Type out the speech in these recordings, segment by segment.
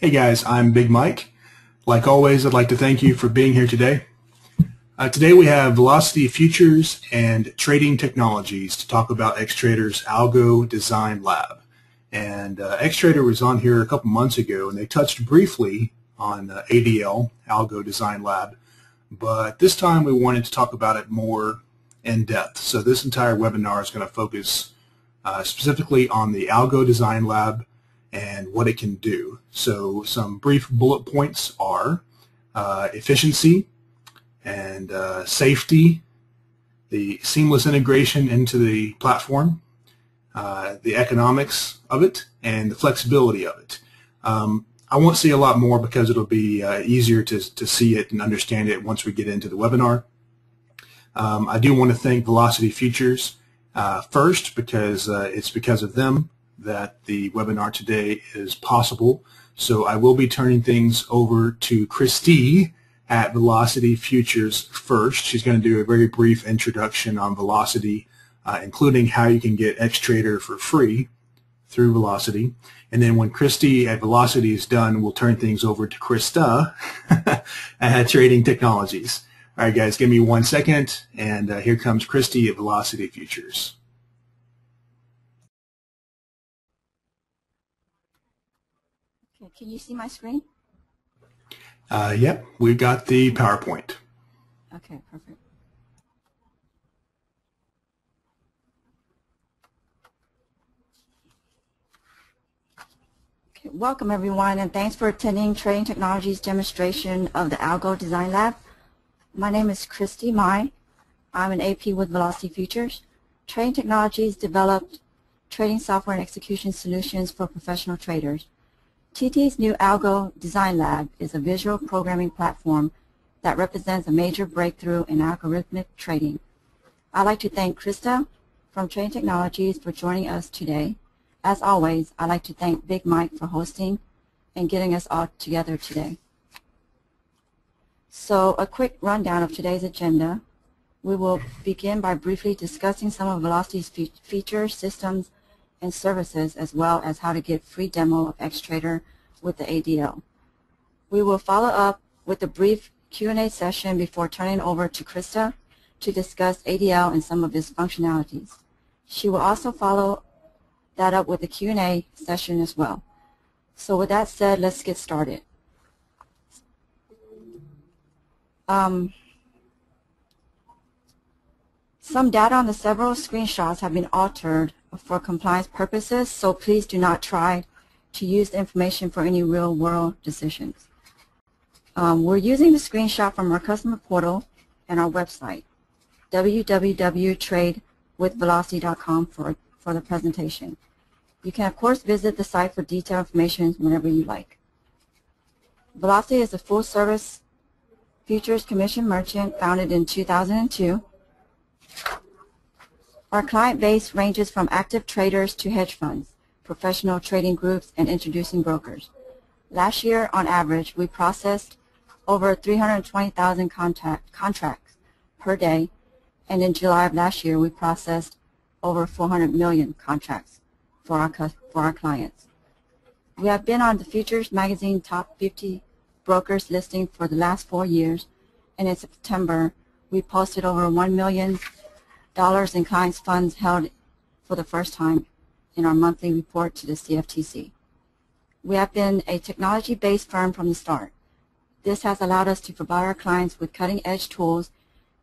Hey guys, I'm Big Mike. Like always, I'd like to thank you for being here today. Today we have Velocity Futures and Trading Technologies to talk about Xtrader's Algo Design Lab. And Xtrader was on here a couple months ago and they touched briefly on ADL, Algo Design Lab, but this time we wanted to talk about it more in depth. So this entire webinar is going to focus specifically on the Algo Design Lab and what it can do. So some brief bullet points are efficiency and safety, the seamless integration into the platform, the economics of it, and the flexibility of it. I won't say a lot more because it'll be easier to see it and understand it once we get into the webinar. I do want to thank Velocity Futures first because it's because of them that the webinar today is possible. So I will be turning things over to Christy at Velocity Futures first. She's going to do a very brief introduction on Velocity, including how you can get Xtrader for free through Velocity. And then when Christy at Velocity is done, we'll turn things over to Krista at Trading Technologies. All right, guys, give me 1 second, and here comes Christy at Velocity Futures. Can you see my screen? Yep, we've got the PowerPoint. Okay, perfect. Okay, welcome everyone, and thanks for attending Trading Technologies demonstration of the Algo Design Lab. My name is Christy Mai. I'm an AP with Velocity Futures. Trading Technologies developed trading software and execution solutions for professional traders. TT's new Algo Design Lab is a visual programming platform that represents a major breakthrough in algorithmic trading. I'd like to thank Krista from Trading Technologies for joining us today. As always, I'd like to thank Big Mike for hosting and getting us all together today. So a quick rundown of today's agenda. We will begin by briefly discussing some of Velocity's features, systems, and services, as well as how to get free demo of Xtrader with the ADL. We will follow up with a brief Q&A session before turning over to Krista to discuss ADL and some of its functionalities. She will also follow that up with a Q&A session as well. So with that said, let's get started. Some data on the several screenshots have been altered for compliance purposes, so please do not try to use the information for any real-world decisions. We're using the screenshot from our customer portal and our website, www.tradewithvelocity.com for the presentation. You can, of course, visit the site for detailed information whenever you like. Velocity is a full-service futures commission merchant founded in 2002. Our client base ranges from active traders to hedge funds, professional trading groups, and introducing brokers. Last year, on average, we processed over 320,000 contracts per day, and in July of last year, we processed over 400 million contracts for our clients. We have been on the Futures Magazine Top 50 Brokers listing for the last 4 years, and in September, we posted over $1 million in clients' funds held for the first time in our monthly report to the CFTC. We have been a technology-based firm from the start. This has allowed us to provide our clients with cutting-edge tools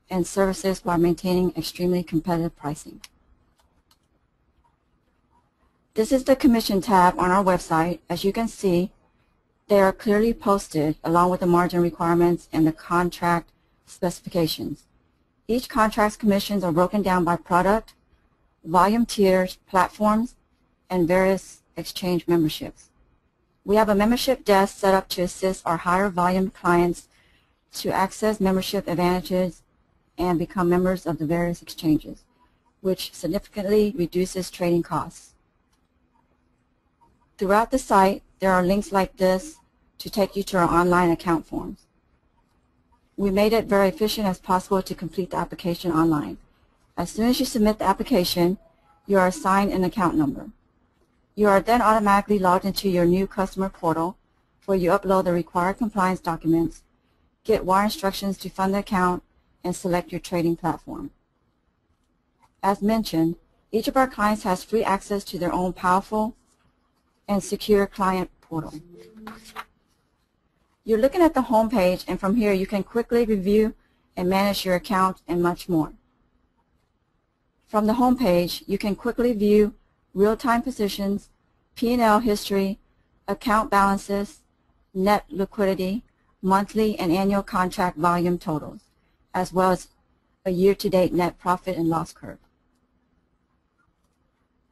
and services while maintaining extremely competitive pricing. This is the commission tab on our website. As you can see, they are clearly posted along with the margin requirements and the contract specifications. Each contract's commissions are broken down by product, volume tiers, platforms, and various exchange memberships. We have a membership desk set up to assist our higher volume clients to access membership advantages and become members of the various exchanges, which significantly reduces trading costs. Throughout the site, there are links like this to take you to our online account forms. We made it very efficient as possible to complete the application online. As soon as you submit the application, you are assigned an account number. You are then automatically logged into your new customer portal where you upload the required compliance documents, get wire instructions to fund the account, and select your trading platform. As mentioned, each of our clients has free access to their own powerful and secure client portal. You're looking at the home page, and from here you can quickly review and manage your account and much more. From the home page, you can quickly view real-time positions, P&L history, account balances, net liquidity, monthly and annual contract volume totals, as well as a year-to-date net profit and loss curve.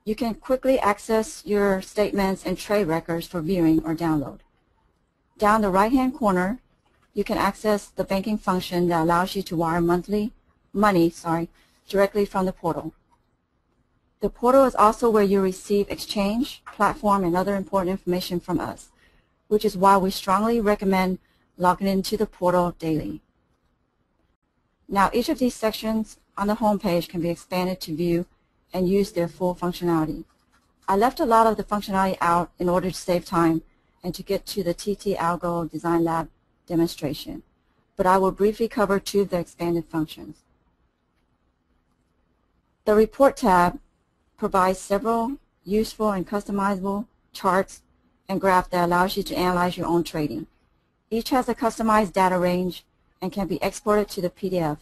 You can quickly access your statements and trade records for viewing or download. Down the right-hand corner, you can access the banking function that allows you to wire money directly from the portal. The portal is also where you receive exchange, platform, and other important information from us, which is why we strongly recommend logging into the portal daily. Now, each of these sections on the home page can be expanded to view and use their full functionality. I left a lot of the functionality out in order to save time and to get to the TT Algo Design Lab demonstration, but I will briefly cover two of the expanded functions. The Report tab provides several useful and customizable charts and graphs that allows you to analyze your own trading. Each has a customized data range and can be exported to the PDF.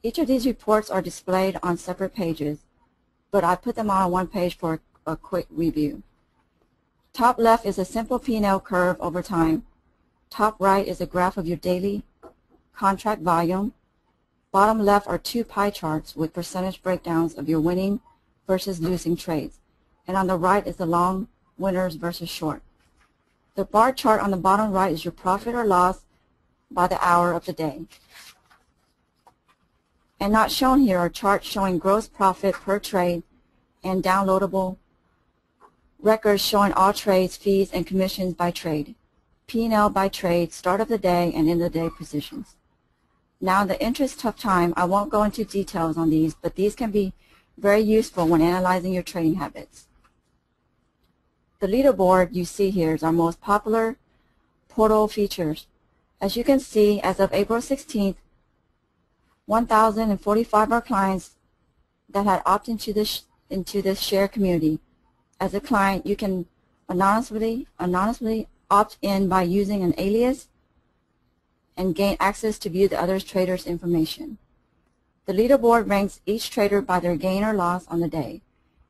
Each of these reports are displayed on separate pages, but I put them all on one page for a quick review. Top left is a simple P&L curve over time. Top right is a graph of your daily contract volume. Bottom left are two pie charts with percentage breakdowns of your winning versus losing trades. And on the right is the long winners versus short. The bar chart on the bottom right is your profit or loss by the hour of the day. And not shown here are charts showing gross profit per trade and downloadable records showing all trades, fees, and commissions by trade, P&L by trade, start of the day, and end of the day positions. Now, in the interest of time, I won't go into details on these, but these can be very useful when analyzing your trading habits. The leaderboard you see here is our most popular portal features. As you can see, as of April 16th, 1,045 of our clients that had opted into this shared community. As a client, you can anonymously opt in by using an alias and gain access to view the other traders' information. The leaderboard ranks each trader by their gain or loss on the day.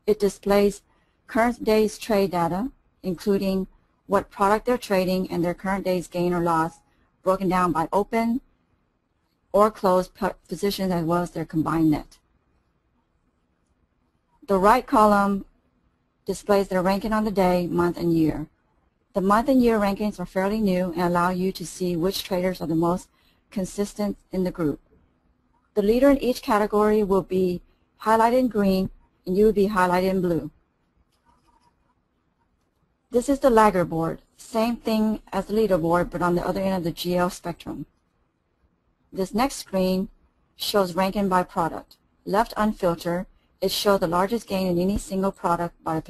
It displays current day's trade data, including what product they're trading and their current day's gain or loss, broken down by open or closed positions as well as their combined net. The right column displays their ranking on the day, month, and year. The month and year rankings are fairly new and allow you to see which traders are the most consistent in the group. The leader in each category will be highlighted in green and you will be highlighted in blue. This is the lagger board, same thing as the leaderboard but on the other end of the GL spectrum. This next screen shows ranking by product. Left unfiltered, it shows the largest gain in any single product by a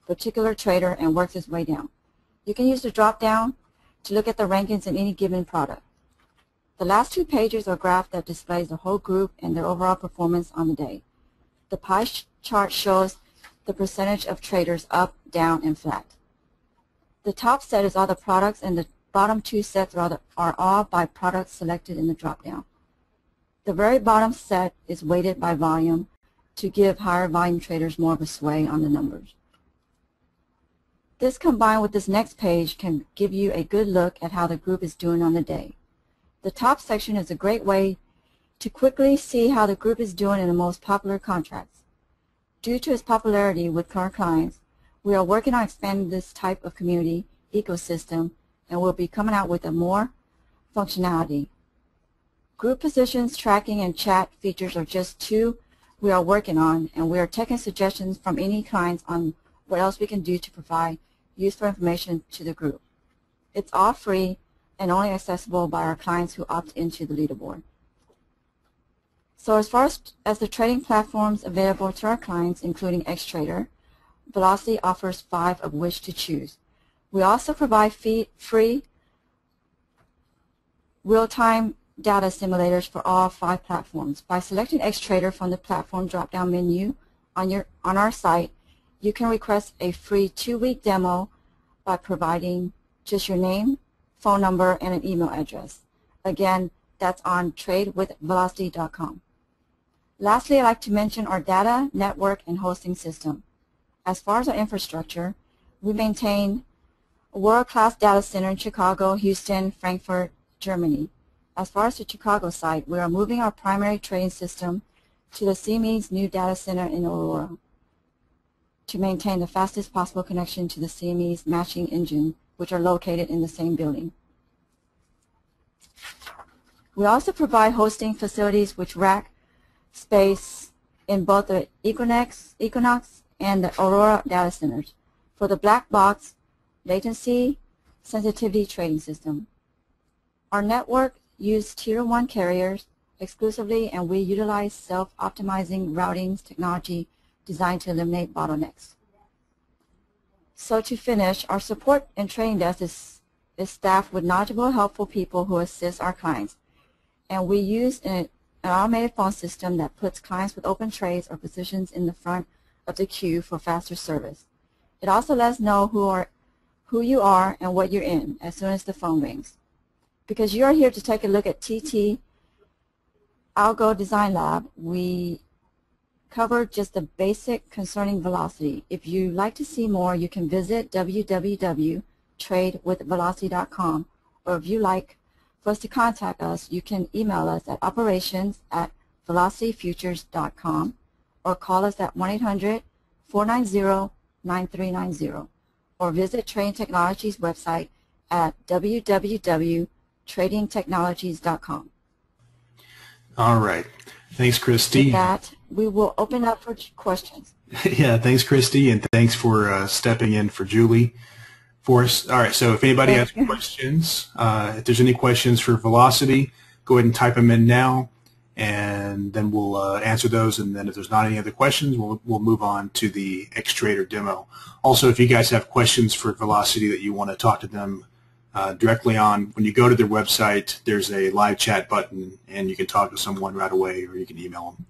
particular trader and works its way down. You can use the drop down to look at the rankings in any given product. The last two pages are a graph that displays the whole group and their overall performance on the day. The pie chart shows the percentage of traders up, down, and flat. The top set is all the products and the bottom two sets are all by products selected in the drop down. The very bottom set is weighted by volume to give higher volume traders more of a sway on the numbers. This combined with this next page can give you a good look at how the group is doing on the day. The top section is a great way to quickly see how the group is doing in the most popular contracts. Due to its popularity with current clients, we are working on expanding this type of community ecosystem and will be coming out with more functionality. Group positions, tracking, and chat features are just two we are working on, and we are taking suggestions from any clients on what else we can do to provide useful information to the group. It's all free and only accessible by our clients who opt into the leaderboard. So as far as the trading platforms available to our clients, including XTrader, Velocity offers 5 of which to choose. We also provide free real-time data simulators for all 5 platforms. By selecting Xtrader from the platform drop-down menu on our site, you can request a free 2-week demo by providing just your name, phone number, and an email address. Again, that's on tradewithvelocity.com. Lastly, I'd like to mention our data, network, and hosting system. As far as our infrastructure, we maintain a world-class data center in Chicago, Houston, Frankfurt, Germany. As far as the Chicago site, we are moving our primary trading system to the CME's new data center in Aurora to maintain the fastest possible connection to the CME's matching engine, which are located in the same building. We also provide hosting facilities which rack space in both the Equinox and the Aurora data centers for the black box latency sensitivity trading system. Our network uses Tier 1 carriers exclusively, and we utilize self-optimizing routing technology designed to eliminate bottlenecks. So to finish, our support and training desk is staffed with knowledgeable, helpful people who assist our clients. And we use an automated phone system that puts clients with open trades or positions in the front of the queue for faster service. It also lets us know who you are and what you're in as soon as the phone rings. Because you are here to take a look at TT Algo Design Lab, we cover just the basic concerning velocity. If you'd like to see more, you can visit www.tradewithvelocity.com, or if you like for us to contact us, you can email us at operations@velocityfutures.com or call us at 1-800-490-9390, or visit Trading Technologies website at www.tradingtechnologies.com. All right. Thanks, Christy. With that, we will open up for questions. Yeah, thanks, Christy, and thanks for stepping in for Julie for us. All right, so if anybody has questions, if there's any questions for Velocity, go ahead and type them in now, and then we'll answer those. And then if there's not any other questions, we'll move on to the Xtrader demo. Also, if you guys have questions for Velocity that you want to talk to them directly on, when you go to their website, there's a live chat button, and you can talk to someone right away, or you can email them.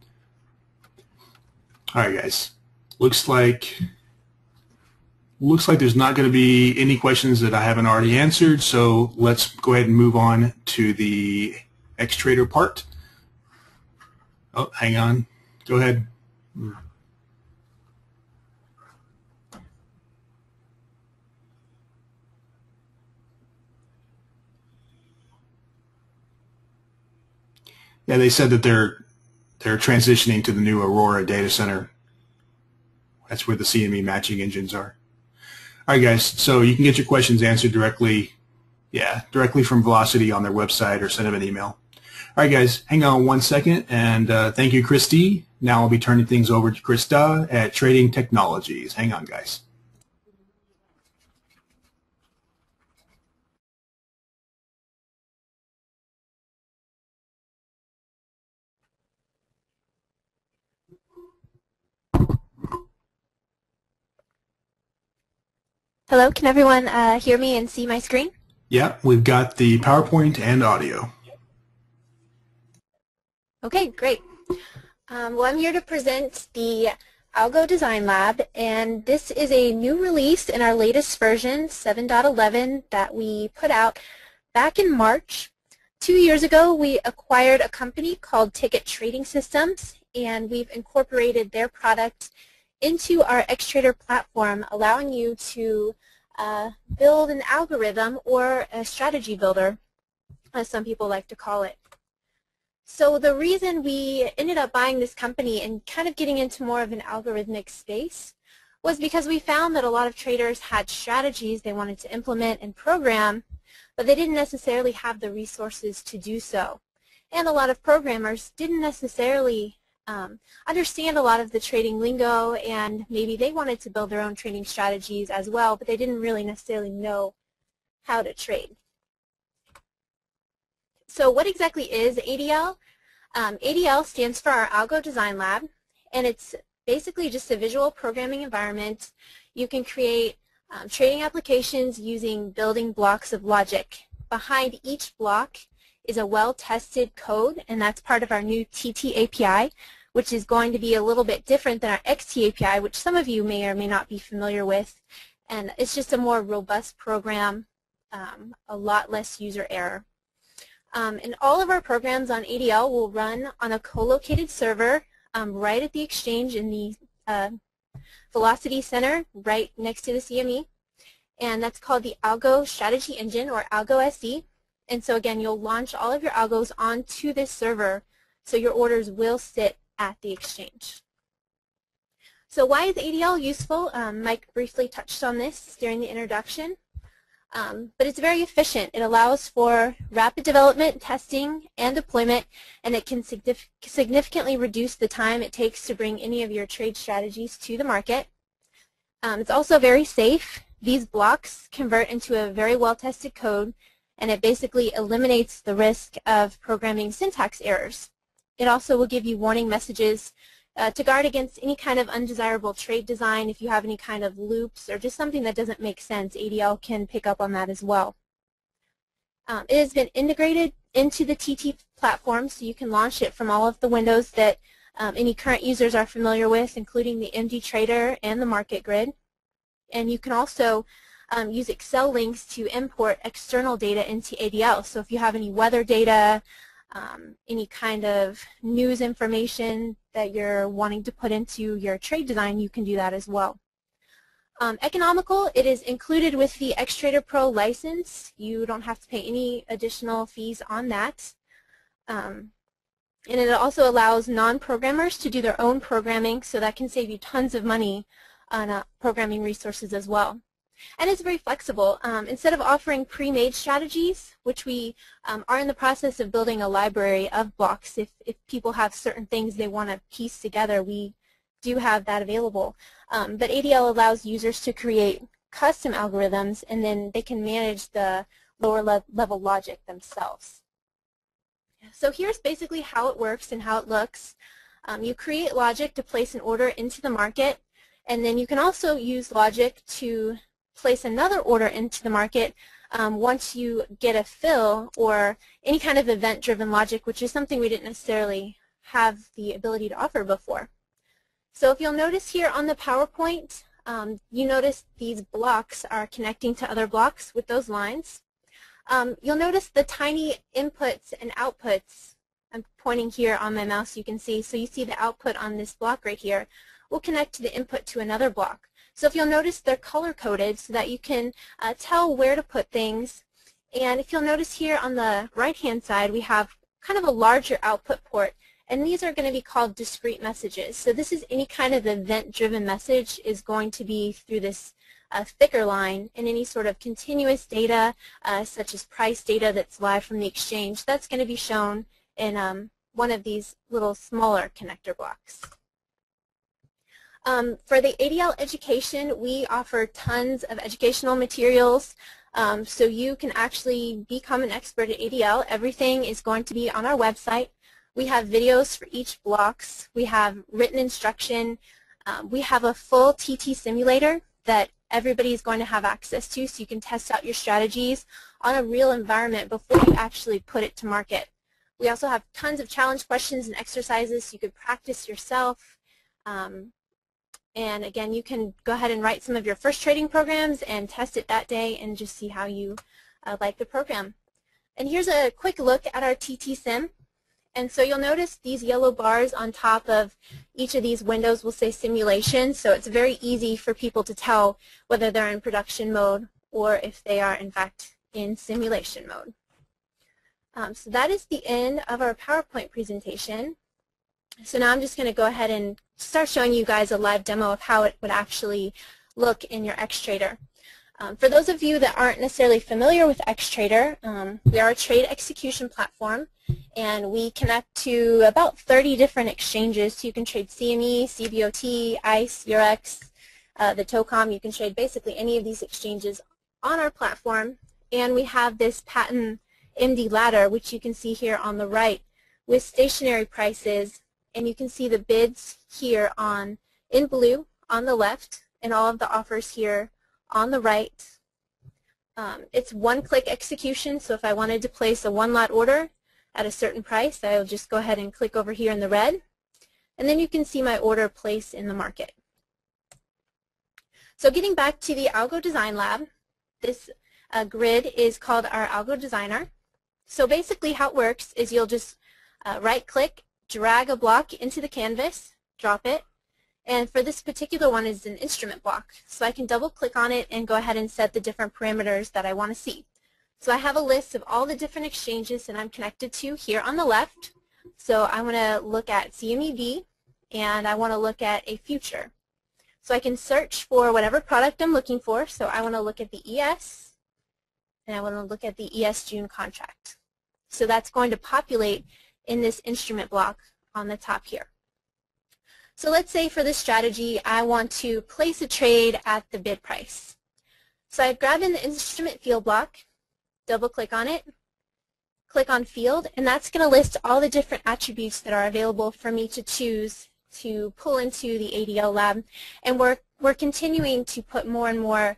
All right, guys. Looks like there's not going to be any questions that I haven't already answered, so let's go ahead and move on to the Xtrader part. Oh, hang on. Go ahead. Yeah, they said that they're transitioning to the new Aurora data center. That's where the CME matching engines are. All right, guys, so you can get your questions answered directly from Velocity on their website, or send them an email. All right, guys, hang on one second, and thank you, Christy. Now I'll be turning things over to Krista at Trading Technologies. Hang on, guys. Hello, can everyone hear me and see my screen? Yeah, we've got the PowerPoint and audio. Okay, great. Well, I'm here to present the Algo Design Lab, and this is a new release in our latest version, 7.11, that we put out back in March. 2 years ago, we acquired a company called Ticket Trading Systems, and we've incorporated their product into our Xtrader platform, allowing you to build an algorithm or a strategy builder, as some people like to call it. So the reason we ended up buying this company and kind of getting into more of an algorithmic space was because we found that a lot of traders had strategies they wanted to implement and program, but they didn't necessarily have the resources to do so. And a lot of programmers didn't necessarily understand a lot of the trading lingo, and maybe they wanted to build their own trading strategies as well, but they didn't really necessarily know how to trade. So what exactly is ADL? ADL stands for our Algo Design Lab, and it's basically just a visual programming environment. You can create trading applications using building blocks of logic. Behind each block is a well-tested code, and that's part of our new TT API, which is going to be a little bit different than our XT API, which some of you may or may not be familiar with. And it's just a more robust program, a lot less user error. And all of our programs on ADL will run on a co-located server right at the exchange in the Velocity Center right next to the CME. And that's called the Algo Strategy Engine, or Algo SE. And so again, you'll launch all of your algos onto this server, so your orders will sit at the exchange. So why is ADL useful? Mike briefly touched on this during the introduction. But it's very efficient. It allows for rapid development, testing, and deployment, and it can significantly reduce the time it takes to bring any of your trade strategies to the market. It's also very safe. These blocks convert into a very well-tested code, and it basically eliminates the risk of programming syntax errors. It also will give you warning messages to guard against any kind of undesirable trade design. If you have any kind of loops or just something that doesn't make sense, ADL can pick up on that as well. It has been integrated into the TT platform, so you can launch it from all of the windows that any current users are familiar with, including the MD Trader and the Market Grid. And you can also use Excel links to import external data into ADL. So if you have any weather data, any kind of news information that you're wanting to put into your trade design, you can do that as well. Economical, it is included with the XTrader Pro license. You don't have to pay any additional fees on that. And it also allows non-programmers to do their own programming, so that can save you tons of money on programming resources as well. And it's very flexible. Instead of offering pre-made strategies, which we are in the process of building a library of blocks, if people have certain things they want to piece together, we do have that available. But ADL allows users to create custom algorithms, and then they can manage the lower level logic themselves. So here's basically how it works and how it looks. You create logic to place an order into the market, and then you can also use logic to place another order into the market once you get a fill or any kind of event-driven logic, which is something we didn't necessarily have the ability to offer before. So if you'll notice here on the PowerPoint, you notice these blocks are connecting to other blocks with those lines. You'll notice the tiny inputs and outputs. I'm pointing here on my mouse, you can see. So you see the output on this block right here will connect to the input to another block. So if you'll notice, they're color-coded so that you can tell where to put things. And if you'll notice here on the right-hand side, we have kind of a larger output port, and these are going to be called discrete messages. So this is any kind of event-driven message is going to be through this thicker line, and any sort of continuous data, such as price data that's live from the exchange, that's going to be shown in one of these little smaller connector blocks. For the ADL Education, we offer tons of educational materials, so you can actually become an expert at ADL. Everything is going to be on our website. We have videos for each blocks. We have written instruction. We have a full TT simulator that everybody is going to have access to, so you can test out your strategies on a real environment before you actually put it to market. We also have tons of challenge questions and exercises so you could practice yourself. And again, you can go ahead and write some of your first trading programs and test it that day and just see how you like the program. And here's a quick look at our Titi Sim. And so you'll notice these yellow bars on top of each of these windows will say simulation. So it's very easy for people to tell whether they're in production mode or if they are in fact in simulation mode. So that is the end of our PowerPoint presentation. So now I'm just going to go ahead and start showing you guys a live demo of how it would actually look in your XTrader. For those of you that aren't necessarily familiar with XTrader, we are a trade execution platform, and we connect to about 30 different exchanges. So you can trade CME, CBOT, ICE, Eurex, the TOCOM. You can trade basically any of these exchanges on our platform. And we have this patent MD ladder, which you can see here on the right, with stationary prices. And you can see the bids here in blue on the left, and all of the offers here on the right, it's one-click execution, so if I wanted to place a one-lot order at a certain price, I'll just go ahead and click over here in the red, and then you can see my order placed in the market. So getting back to the Algo Design Lab, this grid is called our Algo Designer. So basically how it works is you'll just right-click, drag a block into the canvas, drop it, and for this particular one is an instrument block. So I can double-click on it and go ahead and set the different parameters that I want to see. So I have a list of all the different exchanges that I'm connected to here on the left. So I want to look at CMED, and I want to look at a future. So I can search for whatever product I'm looking for. So I want to look at the ES, and I want to look at the ES June contract. So that's going to populate in this instrument block on the top here. So let's say for this strategy I want to place a trade at the bid price. So I grab in the instrument field block, double click on it, click on field, and that's going to list all the different attributes that are available for me to choose to pull into the ADL lab, and we're continuing to put more and more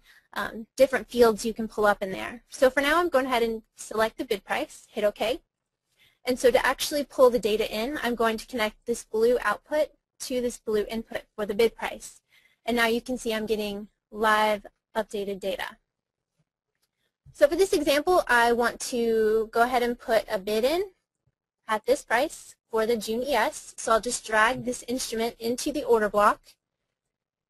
different fields you can pull up in there. So for now I'm going ahead and select the bid price, hit OK, and so to actually pull the data in I'm going to connect this blue output to this blue input for the bid price, and now you can see I'm getting live updated data. So for this example I want to go ahead and put a bid in at this price for the June ES. So I'll just drag this instrument into the order block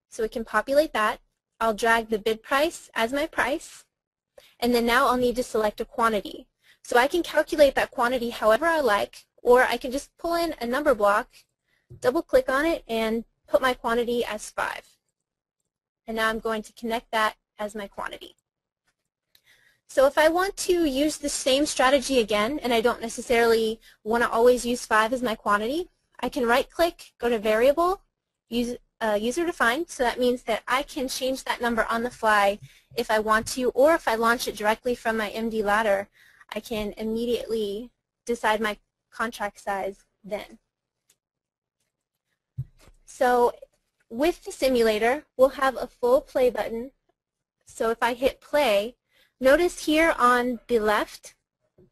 so we can populate that. I'll drag the bid price as my price, and then now I'll need to select a quantity. So I can calculate that quantity however I like, or I can just pull in a number block, double click on it, and put my quantity as 5. And now I'm going to connect that as my quantity. So if I want to use the same strategy again, and I don't necessarily want to always use 5 as my quantity, I can right-click, go to Variable, User Defined, so that means that I can change that number on the fly if I want to, or if I launch it directly from my MD ladder, I can immediately decide my contract size then. So with the simulator, we'll have a full play button. So if I hit play, notice here on the left,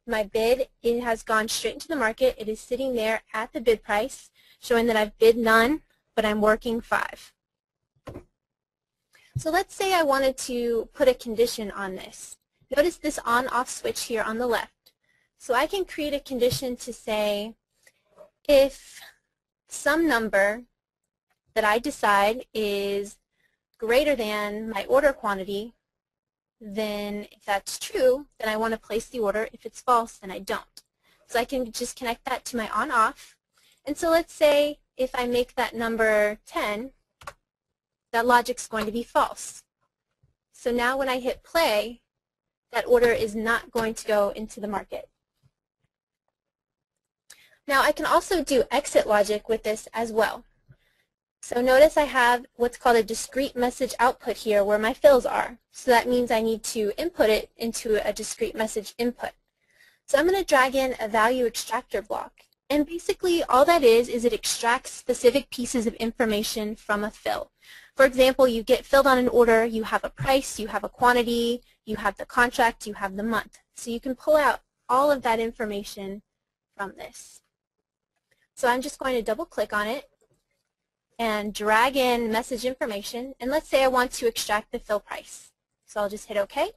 my bid, it has gone straight into the market. It is sitting there at the bid price, showing that I've bid none, but I'm working 5. So let's say I wanted to put a condition on this. Notice this on-off switch here on the left. So I can create a condition to say if some number that I decide is greater than my order quantity, then if that's true, then I want to place the order. If it's false, then I don't. So I can just connect that to my on-off. And so let's say if I make that number 10, that logic's going to be false. So now when I hit play, that order is not going to go into the market. Now I can also do exit logic with this as well. So notice I have what's called a discrete message output here where my fills are. So that means I need to input it into a discrete message input. So I'm going to drag in a value extractor block. And basically all that is it extracts specific pieces of information from a fill. For example, you get filled on an order, you have a price, you have a quantity, you have the contract, you have the month. So you can pull out all of that information from this. So I'm just going to double click on it and drag in message information, and let's say I want to extract the fill price. So I'll just hit OK,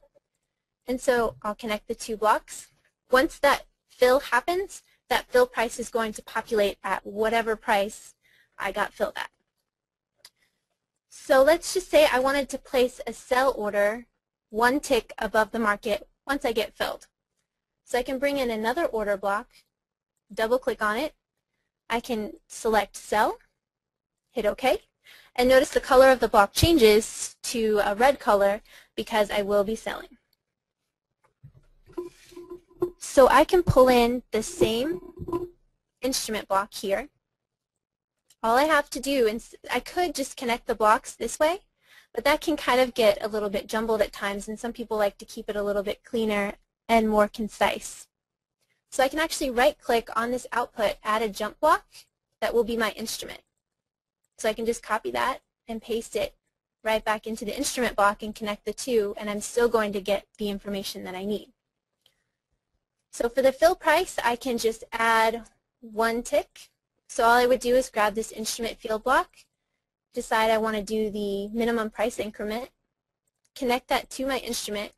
and so I'll connect the two blocks. Once that fill happens, that fill price is going to populate at whatever price I got filled at. So let's just say I wanted to place a sell order one tick above the market once I get filled. So I can bring in another order block, double click on it, I can select sell, hit OK, and notice the color of the block changes to a red color because I will be selling. So I can pull in the same instrument block here. All I have to do, and I could just connect the blocks this way, but that can kind of get a little bit jumbled at times, and some people like to keep it a little bit cleaner and more concise. So I can actually right-click on this output, add a jump block that will be my instrument. So I can just copy that and paste it right back into the instrument block and connect the two, and I'm still going to get the information that I need. So for the fill price, I can just add one tick. So all I would do is grab this instrument field block, decide I want to do the minimum price increment, connect that to my instrument,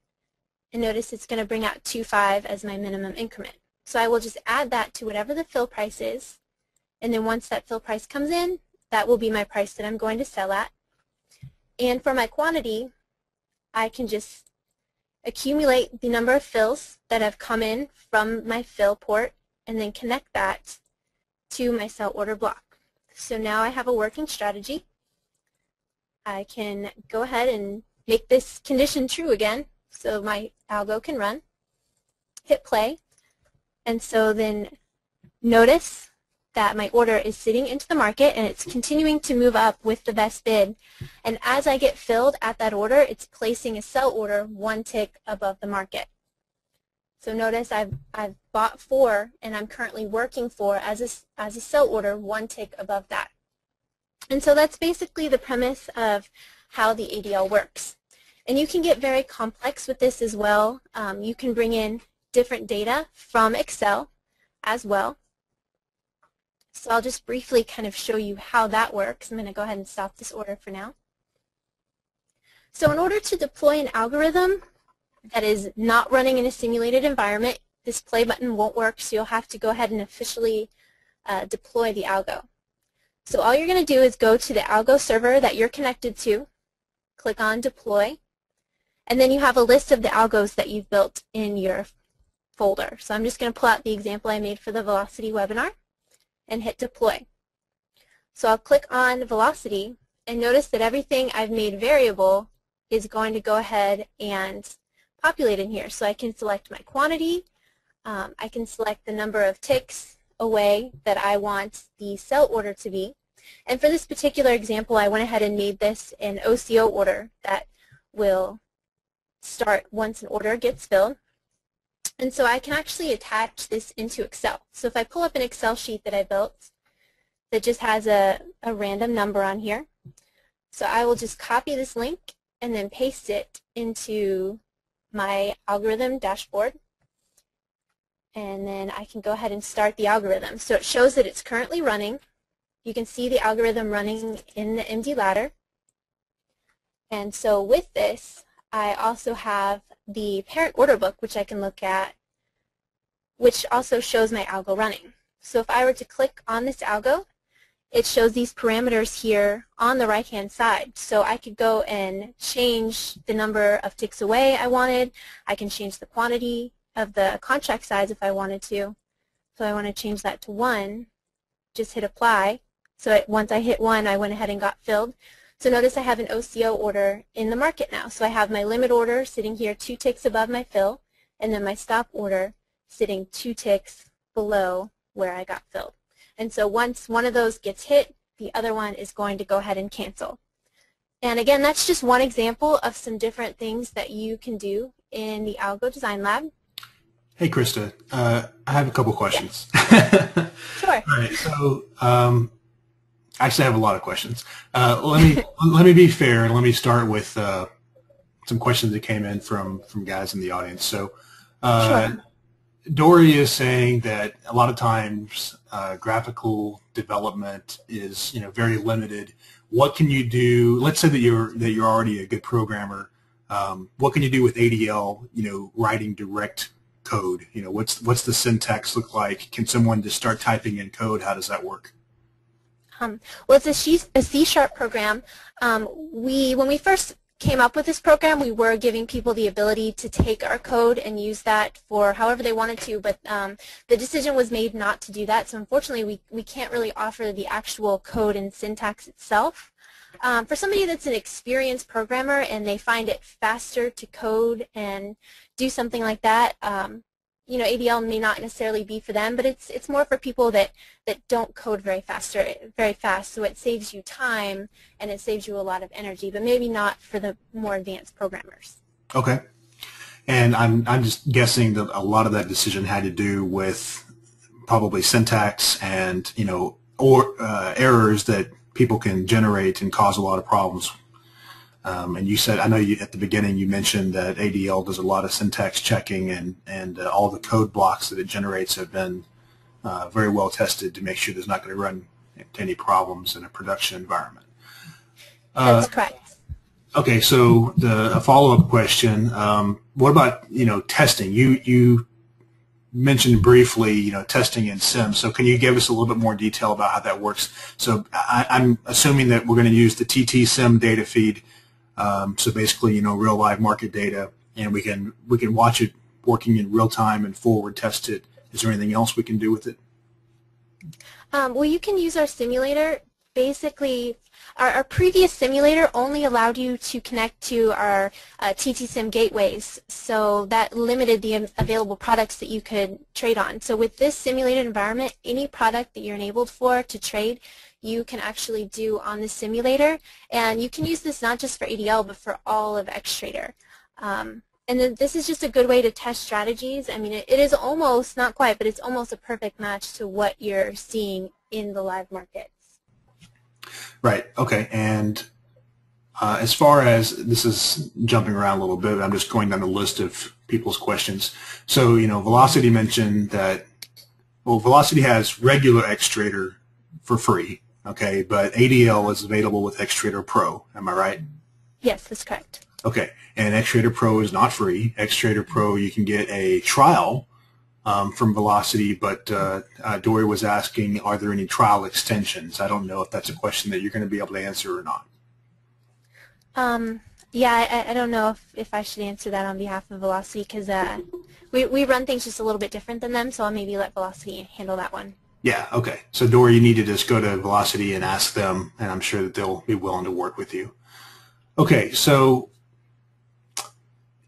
and notice it's going to bring out 2.5 as my minimum increment. So I will just add that to whatever the fill price is, and then once that fill price comes in, that will be my price that I'm going to sell at. And for my quantity, I can just accumulate the number of fills that have come in from my fill port and then connect that to my sell order block. So now I have a working strategy. I can go ahead and make this condition true again so my algo can run, hit play, and so then notice that my order is sitting into the market and it's continuing to move up with the best bid. And as I get filled at that order, it's placing a sell order one tick above the market. So notice I've bought 4 and I'm currently working for as a sell order one tick above that. And so that's basically the premise of how the ADL works. And you can get very complex with this as well. You can bring in different data from Excel as well. So I'll just briefly kind of show you how that works. I'm going to go ahead and stop this order for now. So in order to deploy an algorithm that is not running in a simulated environment, this play button won't work, so you'll have to go ahead and officially deploy the algo. So all you're going to do is go to the algo server that you're connected to, click on deploy, and then you have a list of the algos that you've built in your folder. So I'm just going to pull out the example I made for the Velocity webinar and hit deploy. So I'll click on Velocity and notice that everything I've made variable is going to go ahead and populate in here. So I can select my quantity, I can select the number of ticks away that I want the sell order to be. And for this particular example, I went ahead and made this an OCO order that will start once an order gets filled. And so I can actually attach this into Excel. So if I pull up an Excel sheet that I built that just has a random number on here, so I will just copy this link and then paste it into my algorithm dashboard. And then I can go ahead and start the algorithm. So it shows that it's currently running. You can see the algorithm running in the MD ladder. And so with this, I also have the parent order book, which I can look at, which also shows my algo running. So if I were to click on this algo, it shows these parameters here on the right-hand side. So I could go and change the number of ticks away I wanted. I can change the quantity of the contract size if I wanted to. So I want to change that to 1. Just hit apply. So once I hit 1, I went ahead and got filled. So notice I have an OCO order in the market now. So I have my limit order sitting here 2 ticks above my fill, and then my stop order sitting 2 ticks below where I got filled. And so once one of those gets hit, the other one is going to go ahead and cancel. And again, that's just one example of some different things that you can do in the Algo Design Lab. Hey, Krista, I have a couple questions. Yeah. Sure. All right, so actually I have a lot of questions. Let me be fair and let me start with some questions that came in from guys in the audience. So Sure. Dory is saying that a lot of times graphical development is very limited. What can you do? Let's say that you're already a good programmer. What can you do with ADL? Writing direct code. What's the syntax look like? Can someone just start typing in code? How does that work? Well, it's a C# program. When we first came up with this program, we were giving people the ability to take our code and use that for however they wanted to, but the decision was made not to do that. So unfortunately, we can't really offer the actual code and syntax itself. For somebody that's an experienced programmer and they find it faster to code and do something like that, ADL may not necessarily be for them, but it's more for people that don't code very fast, so it saves you time and it saves you a lot of energy, but maybe not for the more advanced programmers. Okay. And I'm just guessing that a lot of that decision had to do with probably syntax and errors that people can generate and cause a lot of problems And you said, I know you, at the beginning you mentioned that ADL does a lot of syntax checking, and all the code blocks that it generates have been very well tested to make sure there's not going to run into any problems in a production environment. That's correct. Okay, so a follow-up question: what about testing? You mentioned briefly testing in Sim. So can you give us a little bit more detail about how that works? So I'm assuming that we're going to use the Titi Sim data feed. So basically, real live market data, and we can watch it working in real time and forward test it. Is there anything else we can do with it? Well, you can use our simulator. Basically, our previous simulator only allowed you to connect to our Titi Sim gateways, so that limited the available products that you could trade on. So with this simulated environment, any product that you're enabled for to trade, you can actually do on the simulator, and you can use this not just for ADL but for all of Xtrader. And then this is just a good way to test strategies. I mean, it is almost, not quite, but it's almost a perfect match to what you're seeing in the live markets. Right. Okay. And as far as, this is jumping around a little bit, I'm just going down the list of people's questions. So, Velocity mentioned that, well, Velocity has regular Xtrader for free, okay, but ADL is available with Xtrader Pro. Am I right? Yes, that's correct. Okay, and Xtrader Pro is not free. Xtrader Pro, you can get a trial from Velocity, but Dory was asking, are there any trial extensions? I don't know if that's a question that you're going to be able to answer or not. Yeah, I don't know if I should answer that on behalf of Velocity, because we run things just a little bit different than them, so I'll maybe let Velocity handle that one. Yeah, okay. So Dory, you need to just go to Velocity and ask them, and I'm sure that they'll be willing to work with you. Okay, so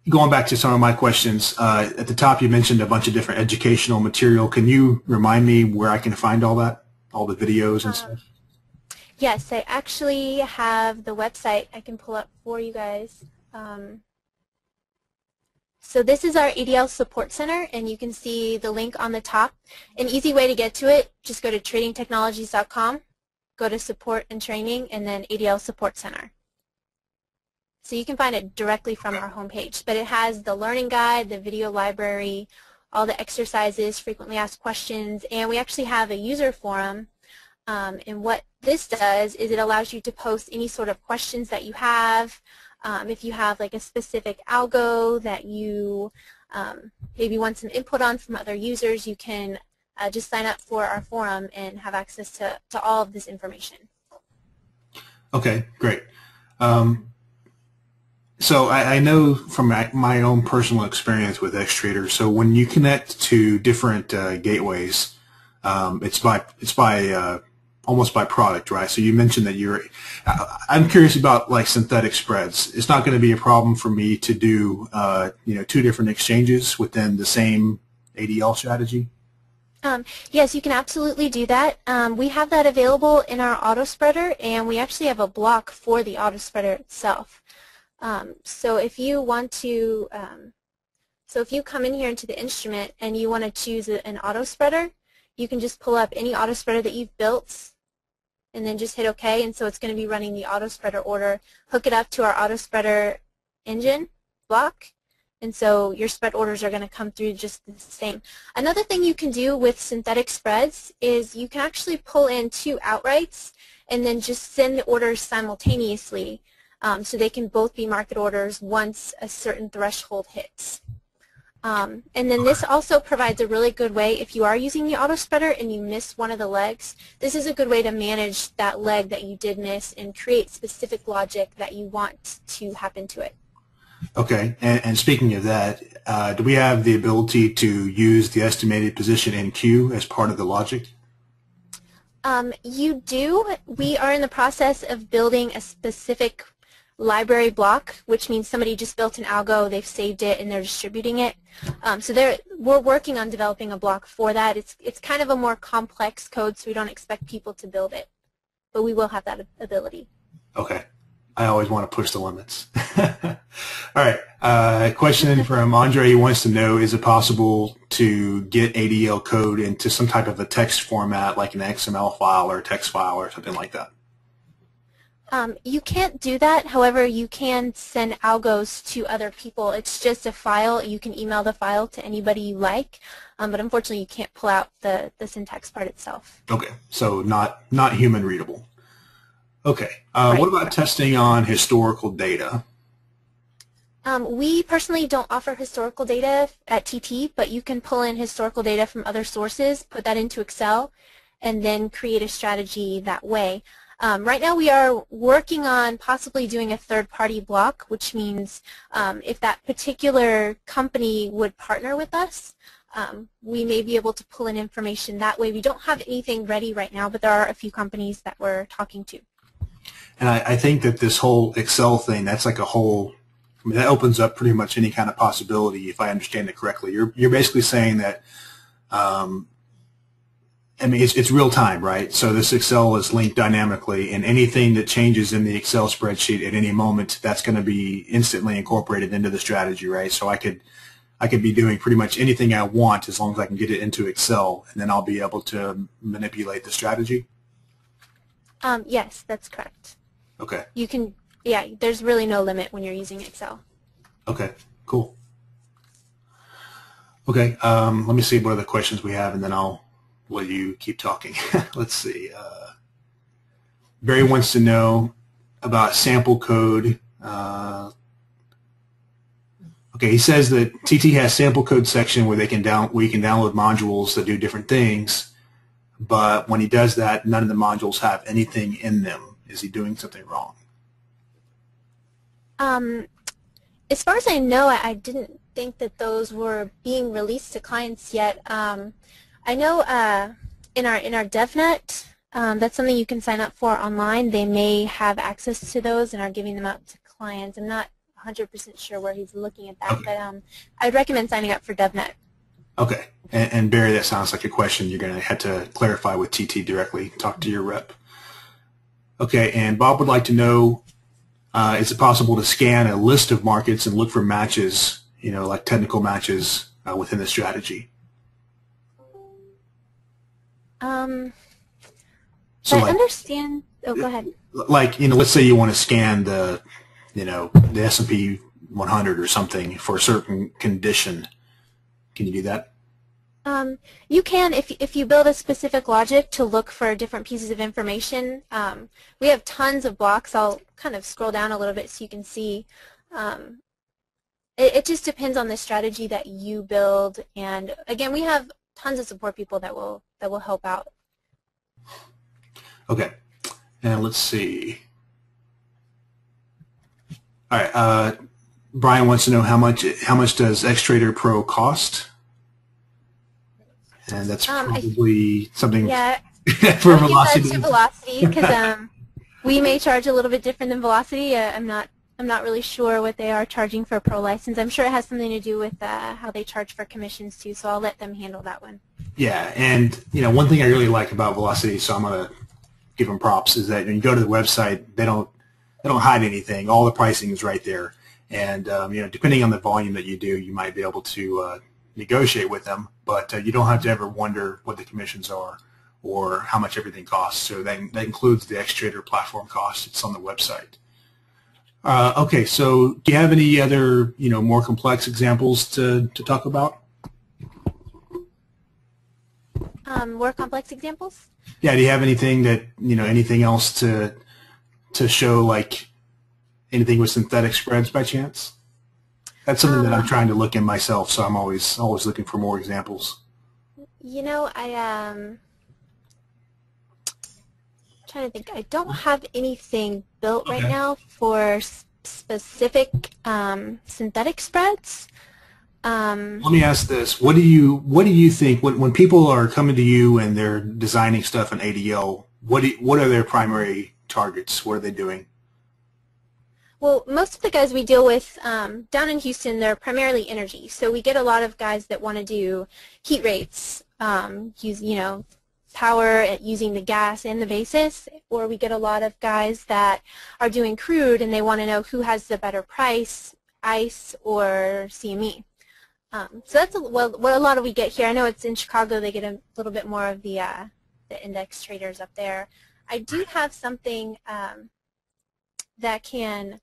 going back to some of my questions, at the top you mentioned a bunch of different educational material. Can you remind me where I can find all that, all the videos and stuff? Yes, I actually have the website I can pull up for you guys. So this is our ADL Support Center, and you can see the link on the top. An easy way to get to it, just go to tradingtechnologies.com, go to Support and Training, and then ADL Support Center. So you can find it directly from our homepage, but it has the learning guide, the video library, all the exercises, frequently asked questions, and we actually have a user forum. And what this does is it allows you to post any sort of questions that you have. If you have like a specific algo that you maybe want some input on from other users, you can just sign up for our forum and have access to all of this information. Okay, great. So I know from my own personal experience with Xtrader, so when you connect to different gateways, it's by almost by product, right? So you mentioned that I'm curious about like synthetic spreads. It's not going to be a problem for me to do, two different exchanges within the same ADL strategy? Yes, you can absolutely do that. We have that available in our auto spreader, and we actually have a block for the auto spreader itself. So if you want to, so if you come in here into the instrument and you want to choose an auto spreader, you can just pull up any auto spreader that you've built and then just hit OK, and so it's going to be running the auto spreader order, hook it up to our auto spreader engine block, and so your spread orders are going to come through just the same. Another thing you can do with synthetic spreads is you can actually pull in two outrights and then just send the orders simultaneously. So they can both be market orders once a certain threshold hits. And then this also provides a really good way, if you are using the auto spreader and you miss one of the legs, this is a good way to manage that leg that you did miss and create specific logic that you want to happen to it. Okay, and speaking of that, do we have the ability to use the estimated position in Q as part of the logic? You do. We are in the process of building a specific library block, which means somebody just built an algo, they've saved it, and they're distributing it. So we're working on developing a block for that. It's kind of a more complex code, so we don't expect people to build it, but we will have that ability. Okay. I always want to push the limits. All right. Question from Andre. He wants to know, is it possible to get ADL code into some type of a text format like an XML file or a text file or something like that? You can't do that. However, you can send algos to other people. It's just a file. You can email the file to anybody you like, but unfortunately you can't pull out the syntax part itself. Okay, so not human readable. Okay, Right. What about testing on historical data? We personally don't offer historical data at TT, but you can pull in historical data from other sources, put that into Excel, and then create a strategy that way. Right now we are working on possibly doing a third-party block, which means if that particular company would partner with us, we may be able to pull in information that way. We don't have anything ready right now, but there are a few companies that we're talking to. And I think that this whole Excel thing, that's like a whole, I mean, that opens up pretty much any kind of possibility, if I understand it correctly. You're basically saying that, I mean, it's real time, right? So this Excel is linked dynamically, and anything that changes in the Excel spreadsheet at any moment, that's going to be instantly incorporated into the strategy, right? So I could be doing pretty much anything I want as long as I can get it into Excel, and then I'll be able to manipulate the strategy? Yes, that's correct. Okay. You can, yeah, there's really no limit when you're using Excel. Okay, cool. Okay, let me see what other questions we have, and then I'll let you keep talking. Let's see. Barry wants to know about sample code. Okay, he says that TT has sample code section where you can download modules that do different things, but when he does that, none of the modules have anything in them. Is he doing something wrong? As far as I know, I didn't think that those were being released to clients yet. I know in our DevNet, that's something you can sign up for online. They may have access to those and are giving them out to clients. I'm not 100% sure where he's looking at that, Okay. but I'd recommend signing up for DevNet. Okay. And Barry, that sounds like a question you're going to have to clarify with TT directly. Talk to your rep. Okay, and Bob would like to know, is it possible to scan a list of markets and look for matches, you know, like technical matches within the strategy? So I like, understand. Oh, go ahead. like, you know, let's say you want to scan the, you know, the S&P 100 or something for a certain condition. Can you do that? You can if you build a specific logic to look for different pieces of information. We have tons of blocks. I'll kind of scroll down a little bit so you can see. It just depends on the strategy that you build, and again, we have tons of support people that will help out. Okay, and let's see. All right, Brian wants to know how much does XTrader Pro cost? And that's probably something yeah, for I'll Velocity. give that to Velocity because we may charge a little bit different than Velocity. I'm not really sure what they are charging for a Pro license. I'm sure it has something to do with how they charge for commissions too. So I'll let them handle that one. Yeah, and you know, one thing I really like about Velocity, so I'm gonna give them props, is that when you go to the website, they don't hide anything. All the pricing is right there, and you know, depending on the volume that you do, you might be able to negotiate with them, but you don't have to ever wonder what the commissions are or how much everything costs. So that includes the XTrader platform cost. It's on the website. Okay, so do you have any other, you know, more complex examples to talk about? More complex examples? Yeah, do you have anything that, you know, anything else to show, like anything with synthetic spreads by chance? That's something that I'm trying to look in myself, so I'm always looking for more examples. You know, I'm trying to think. I don't have anything built right now for specific synthetic spreads. Let me ask this: what do you think when people are coming to you and they're designing stuff in ADL? What are their primary targets? What are they doing? Well, most of the guys we deal with down in Houston, they're primarily energy. So we get a lot of guys that want to do heat rates, use, you know, power using the gas and the basis, or we get a lot of guys that are doing crude and they want to know who has the better price, ICE or CME. So that's what a lot of we get here. I know it's in Chicago. They get a little bit more of the index traders up there. I do have something that can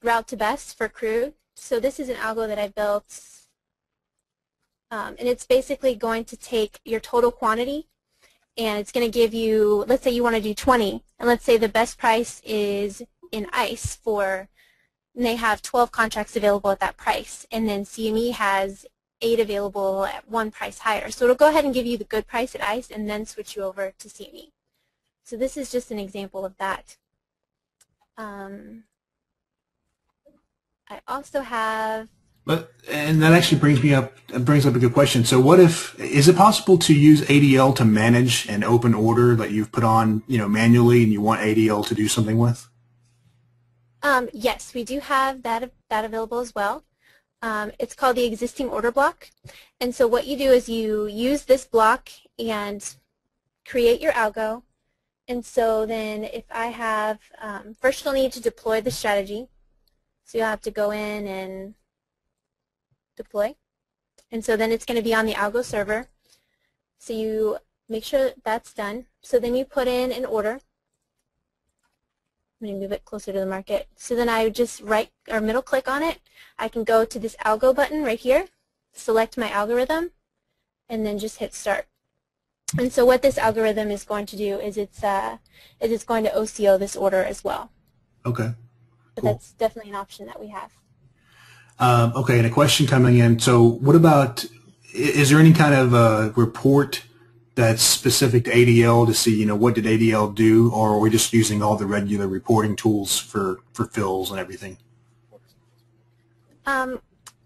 route to best for crude. So this is an algo that I built, and it's basically going to take your total quantity, and it's going to give you, let's say you want to do 20, and let's say the best price is in ICE and they have 12 contracts available at that price, and then CME has 8 available at one price higher. So it'll go ahead and give you the good price at ICE and then switch you over to CME. So this is just an example of that. I also have. And that actually brings up a good question. So what if, is it possible to use ADL to manage an open order that you've put on, manually, and you want ADL to do something with? Yes, we do have that available as well. It's called the existing order block. And so what you do is you use this block and create your algo. And so then if I have, first you'll need to deploy the strategy. So you'll have to go in and deploy. And so then it's going to be on the Algo server. So you make sure that's done. So then you put in an order. I'm going to move it closer to the market. So then I would just middle click on it. I can go to this Algo button right here, select my algorithm, and then just hit start. And so what this algorithm is going to do is it's going to OCO this order as well. Okay. But that's definitely an option that we have. Okay, and a question coming in. So what about, is there any kind of report that's specific to ADL to see, what did ADL do, or are we just using all the regular reporting tools for fills and everything?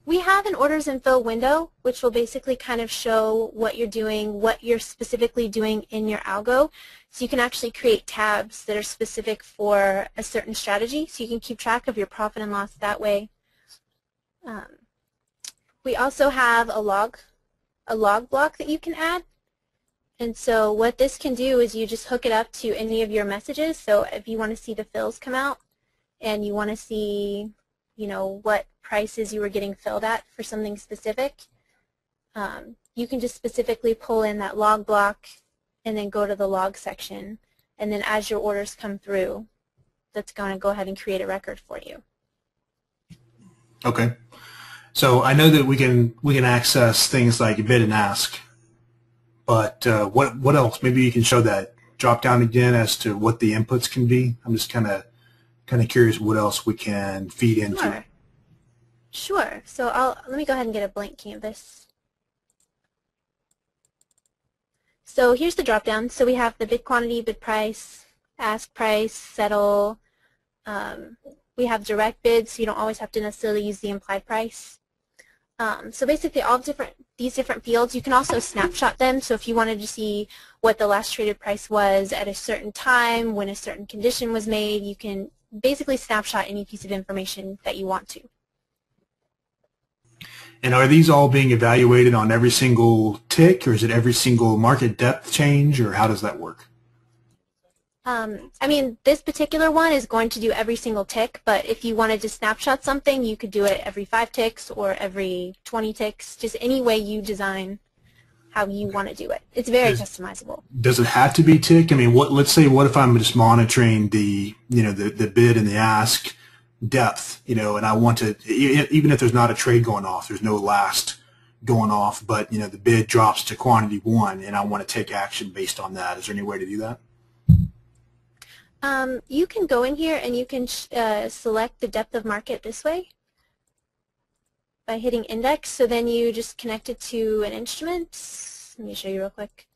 We have an orders and fill window, which will basically kind of show what you're doing, what you're specifically doing in your algo. So you can actually create tabs that are specific for a certain strategy, so you can keep track of your profit and loss that way. We also have a log block that you can add. And so what this can do is you just hook it up to any of your messages. So if you want to see the fills come out and you want to see, what prices you were getting filled at for something specific, you can just specifically pull in that log block and then go to the log section. And then as your orders come through, that's going to go ahead and create a record for you. Okay. So I know that we can access things like bid and ask, but what else? Maybe you can show that drop down again as to what the inputs can be. I'm just kind of curious what else we can feed into. Sure. So let me go ahead and get a blank canvas. So here's the drop down. So we have the bid quantity, bid price, ask price, settle. We have direct bids, so you don't always have to necessarily use the implied price. So basically all these different fields, you can also snapshot them. So if you wanted to see what the last traded price was at a certain time, when a certain condition was made, you can basically snapshot any piece of information that you want to. And are these all being evaluated on every single tick, or is it every single market depth change, or how does that work? I mean, this particular one is going to do every single tick, but if you wanted to snapshot something, you could do it every 5 ticks or every 20 ticks, just any way you design how you want to do it. It's very customizable. Does it have to be tick? I mean, let's say what if I'm just monitoring the bid and the ask depth, and I want to, even if there's not a trade going off, there's no last going off, but the bid drops to quantity 1 and I want to take action based on that. Is there any way to do that? You can go in here and you can select the depth of market this way by hitting index. So then you just connect it to an instrument. Let me show you real quick.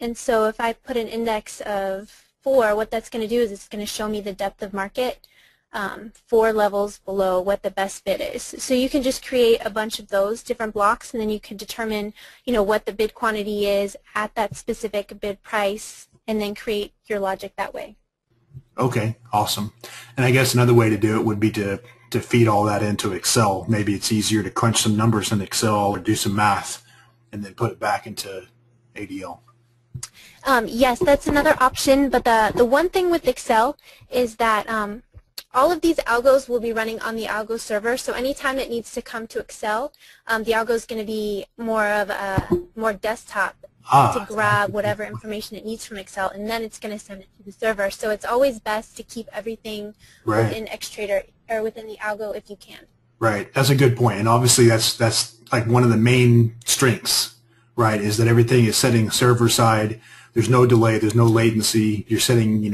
And so if I put an index of 4, what that's going to do is it's going to show me the depth of market 4 levels below what the best bid is. So you can just create a bunch of those different blocks, and then you can determine what the bid quantity is at that specific bid price, and then create your logic that way. Okay, awesome. And I guess another way to do it would be to feed all that into Excel. Maybe it's easier to crunch some numbers in Excel or do some math and then put it back into ADL. Yes, that's another option, but the one thing with Excel is that all of these algos will be running on the Algo server, so anytime it needs to come to Excel, the algo is going to be more of a desktop to grab whatever information it needs from Excel, and then it's going to send it to the server. So it's always best to keep everything within Xtrader or within the Algo if you can. Right. That's a good point. And obviously that's like one of the main strengths, right, is that everything is setting server side. There's no delay. There's no latency. You're setting,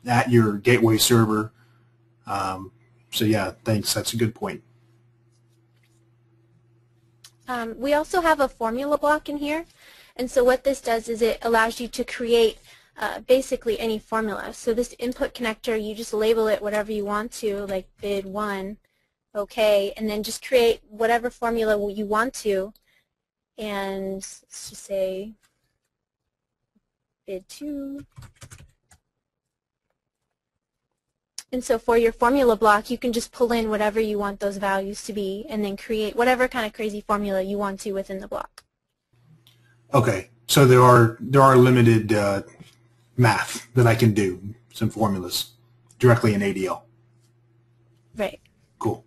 at your gateway server. So yeah, thanks. That's a good point. We also have a formula block in here. And so what this does is it allows you to create basically any formula. So this input connector, you just label it whatever you want to, like bid 1, okay, and then just create whatever formula you want to. And let's just say bid 2. And so for your formula block, you can just pull in whatever you want those values to be and then create whatever kind of crazy formula you want to within the block. Okay, so there are limited math that I can do, some formulas directly in ADL. Right. Cool.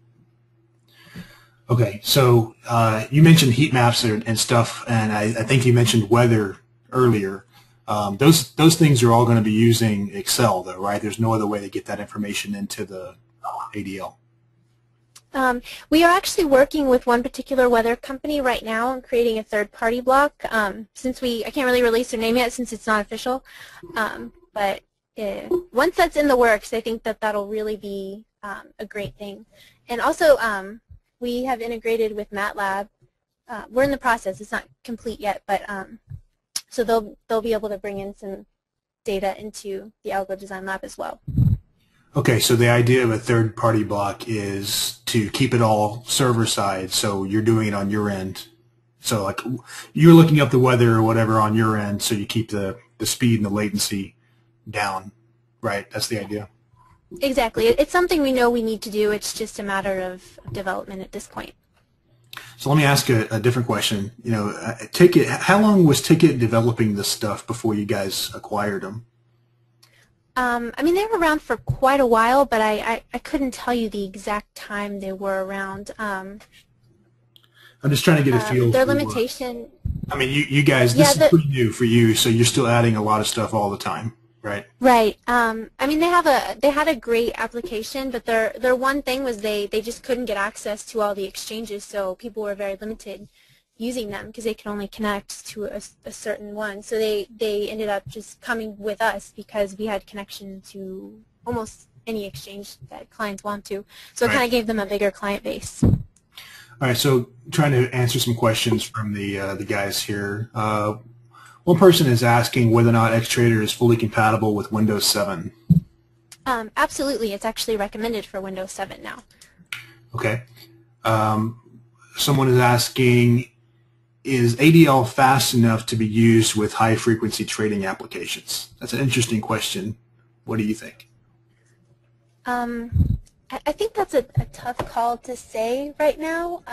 Okay, so you mentioned heat maps and stuff, and I think you mentioned weather earlier. Those things are all going to be using Excel, though, right? There's no other way to get that information into the ADL. We are actually working with one particular weather company right now on creating a third-party block. Since I can't really release their name yet since it's not official, but once that's in the works, I think that'll really be a great thing. And also, we have integrated with MATLAB. We're in the process; it's not complete yet, but so they'll be able to bring in some data into the Algo Design Lab as well. Okay, so the idea of a third-party block is to keep it all server-side, so you're doing it on your end. So like you're looking up the weather or whatever on your end, so you keep the speed and the latency down, right? That's the idea. Exactly. It's something we know we need to do. It's just a matter of development at this point. So let me ask a different question. Ticket. How long was Ticket developing this stuff before you guys acquired them? I mean, they were around for quite a while, but I couldn't tell you the exact time they were around. I'm just trying to get a feel. Their limitation. I mean, you guys, this is pretty new for you, so you're still adding a lot of stuff all the time, right? Right. I mean, they had a great application, but their one thing was they just couldn't get access to all the exchanges, so people were very limited using them because they could only connect to a certain one. So they ended up just coming with us because we had connection to almost any exchange that clients want to. So it kind of gave them a bigger client base. All right, so trying to answer some questions from the guys here. One person is asking whether or not Xtrader is fully compatible with Windows 7. Absolutely. It's actually recommended for Windows 7 now. Okay. Someone is asking, is ADL fast enough to be used with high-frequency trading applications? That's an interesting question. What do you think? I think that's a tough call to say right now.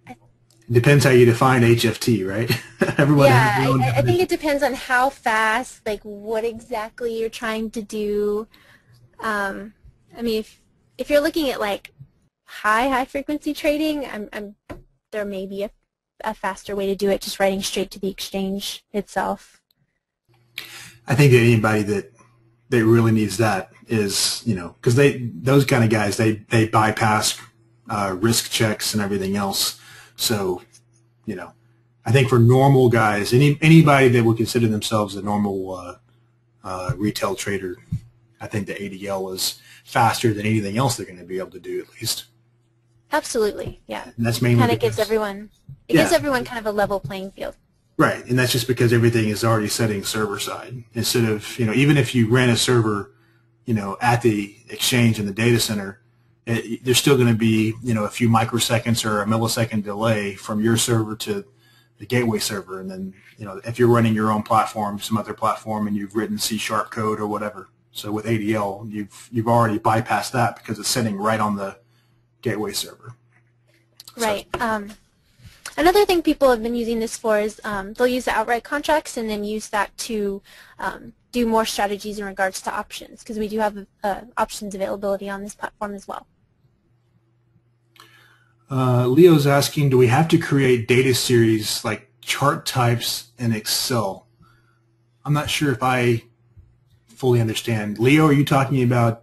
It depends how you define HFT, right? Everyone has their own I think it depends on how fast, like what exactly you're trying to do. I mean, if you're looking at like high-frequency trading, there may be a faster way to do it, just writing straight to the exchange itself. I think that anybody that really needs that is, because those kind of guys, they bypass risk checks and everything else. So, I think for normal guys, anybody that would consider themselves a normal retail trader, I think the ADL is faster than anything else they're going to be able to do, at least. Absolutely, yeah. And that's mainly kind of gives everyone kind of a level playing field. Right, and that's just because everything is already setting server side. Instead of, even if you ran a server, at the exchange in the data center, there's still going to be, a few microseconds or a millisecond delay from your server to the gateway server. And then, if you're running your own platform, some other platform, and you've written C# code or whatever. So with ADL, you've already bypassed that because it's sitting right on the gateway server. Right. So. Another thing people have been using this for is they'll use the outright contracts and then use that to do more strategies in regards to options, because we do have options availability on this platform as well. Leo's asking, do we have to create data series like chart types in Excel. I'm not sure if I fully understand. Leo, are you talking about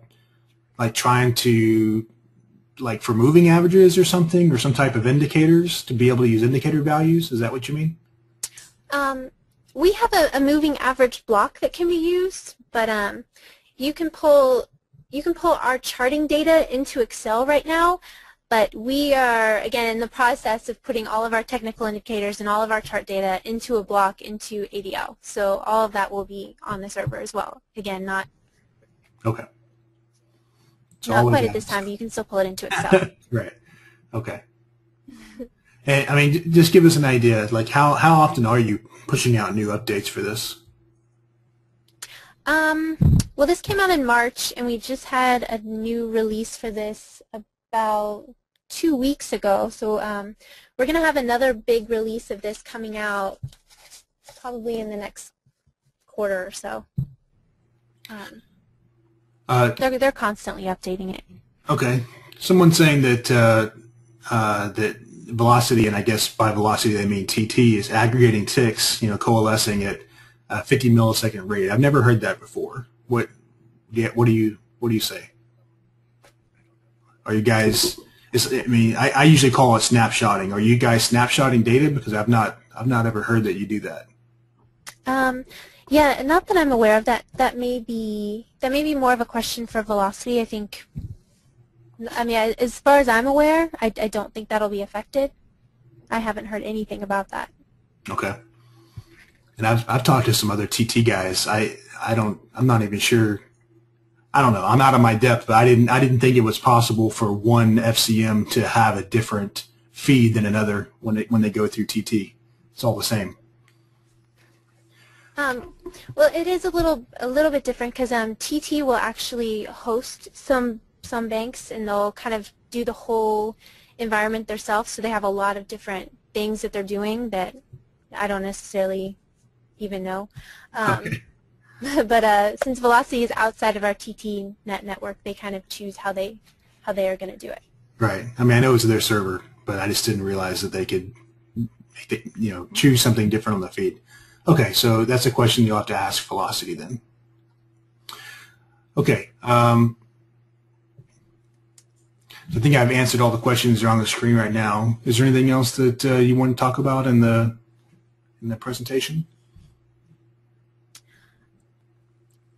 like trying to, like for moving averages or something, or some type of indicators to be able to use indicator values? Is that what you mean? We have a moving average block that can be used, but you can pull our charting data into Excel right now. But we are, again, in the process of putting all of our technical indicators and all of our chart data into a block into ADL. So all of that will be on the server as well. Again, not Okay. not quite at this time, but you can still pull it into Excel. Right. Okay. And I mean, just give us an idea. Like, how often are you pushing out new updates for this? Well, this came out in March, and we just had a new release for this about 2 weeks ago. So we're going to have another big release of this coming out probably in the next quarter or so. They're constantly updating it. Okay. Someone's saying that that velocity, and I guess by velocity they mean TT, is aggregating ticks, coalescing at a 50 millisecond rate. I've never heard that before. What do you say? Are you guys? I usually call it snapshotting. Are you guys snapshotting data? Because I've not ever heard that you do that. Yeah, not that I'm aware of. That may be more of a question for velocity. I think. I mean, as far as I'm aware, I don't think that'll be affected. I haven't heard anything about that. Okay. And I've talked to some other TT guys. I'm not even sure. I don't know. I'm out of my depth, but I didn't think it was possible for one FCM to have a different feed than another when they go through TT. It's all the same. Well, it is a little bit different because TT will actually host some banks, and they'll kind of do the whole environment themselves. So they have a lot of different things that they're doing that I don't necessarily even know. Okay. But since velocity is outside of our TT network, they kind of choose how they are going to do it. Right. I mean, I know it's their server, but I just didn't realize that they could, choose something different on the feed. Okay, so that's a question you'll have to ask velocity then. Okay. I think I've answered all the questions that are on the screen right now. Is there anything else that you want to talk about in the presentation?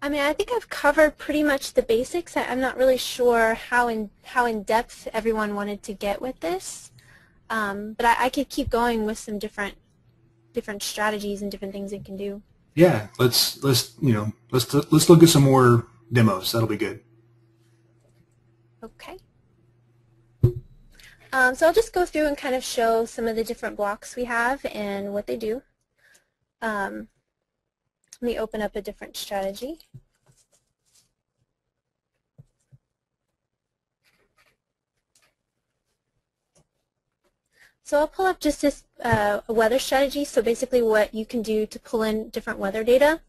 I mean, I think I've covered pretty much the basics. I'm not really sure how in depth everyone wanted to get with this, but I could keep going with some different strategies and different things it can do. Yeah, let's look at some more demos. That'll be good. Okay. So I'll just go through and kind of show some of the different blocks we have and what they do. Let me open up a different strategy. So I'll pull up just this a weather strategy, so basically what you can do to pull in different weather data.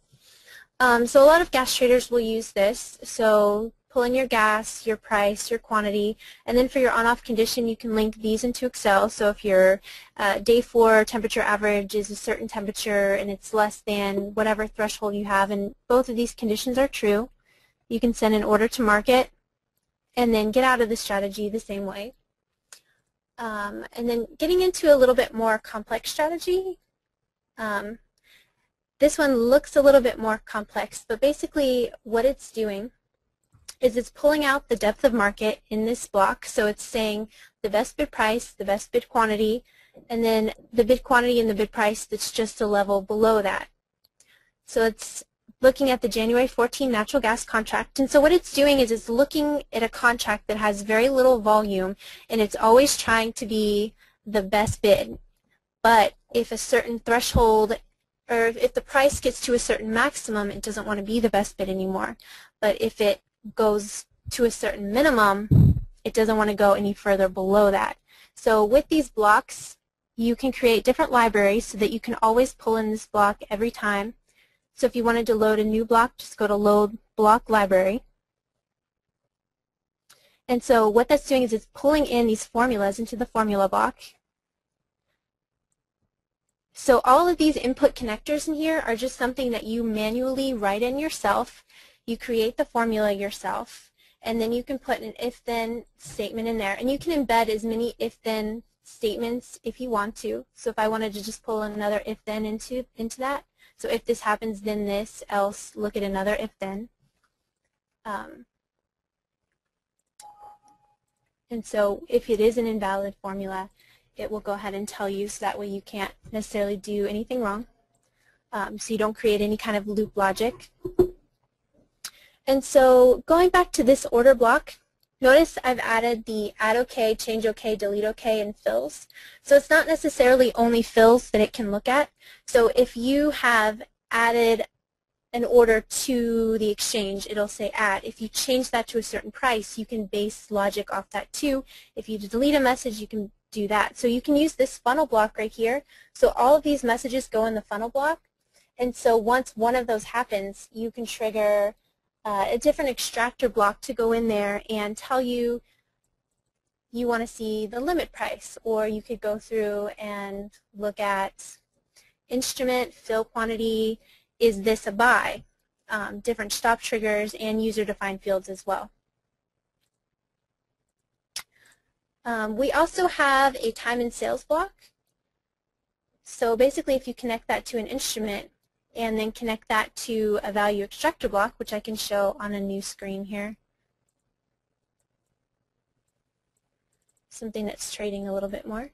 So a lot of gas traders will use this. So pull in your gas, your price, your quantity, and then for your on-off condition you can link these into Excel. So if your day 4 temperature average is a certain temperature and it's less than whatever threshold you have, and both of these conditions are true, you can send an order to market and then get out of the strategy the same way. And then getting into a little bit more complex strategy. This one looks a little bit more complex, but basically what it's doing is it's pulling out the depth of market in this block. So it's saying the best bid price, the best bid quantity, and then the bid quantity and the bid price that's just a level below that. So it's looking at the January 14 natural gas contract. And so what it's doing is it's looking at a contract that has very little volume, and it's always trying to be the best bid. But if a certain threshold, or if the price gets to a certain maximum, it doesn't want to be the best bid anymore. But if it goes to a certain minimum, it doesn't want to go any further below that. So with these blocks, you can create different libraries so that you can always pull in this block every time. So if you wanted to load a new block, just go to Load Block Library. And so what that's doing is it's pulling in these formulas into the formula block. So all of these input connectors in here are just something that you manually write in yourself. You create the formula yourself, and then you can put an if-then statement in there. And you can embed as many if-then statements if you want to. So if I wanted to just pull another if-then into that, so if this happens, then this, else look at another if-then. And so if it is an invalid formula, it will go ahead and tell you, so that way you can't necessarily do anything wrong. So you don't create any kind of loop logic. And so going back to this order block, notice I've added the add OK, change OK, delete OK, and fills. So it's not necessarily only fills that it can look at. So if you have added an order to the exchange, it'll say add. If you change that to a certain price, you can base logic off that too. If you delete a message, you can do that. So you can use this funnel block right here. So all of these messages go in the funnel block. And so once one of those happens, you can trigger a different extractor block to go in there and tell you you want to see the limit price. Or you could go through and look at instrument, fill quantity, is this a buy, different stop triggers, and user-defined fields as well. We also have a time and sales block. So basically if you connect that to an instrument and then connect that to a value extractor block, which I can show on a new screen here, something that's trading a little bit more.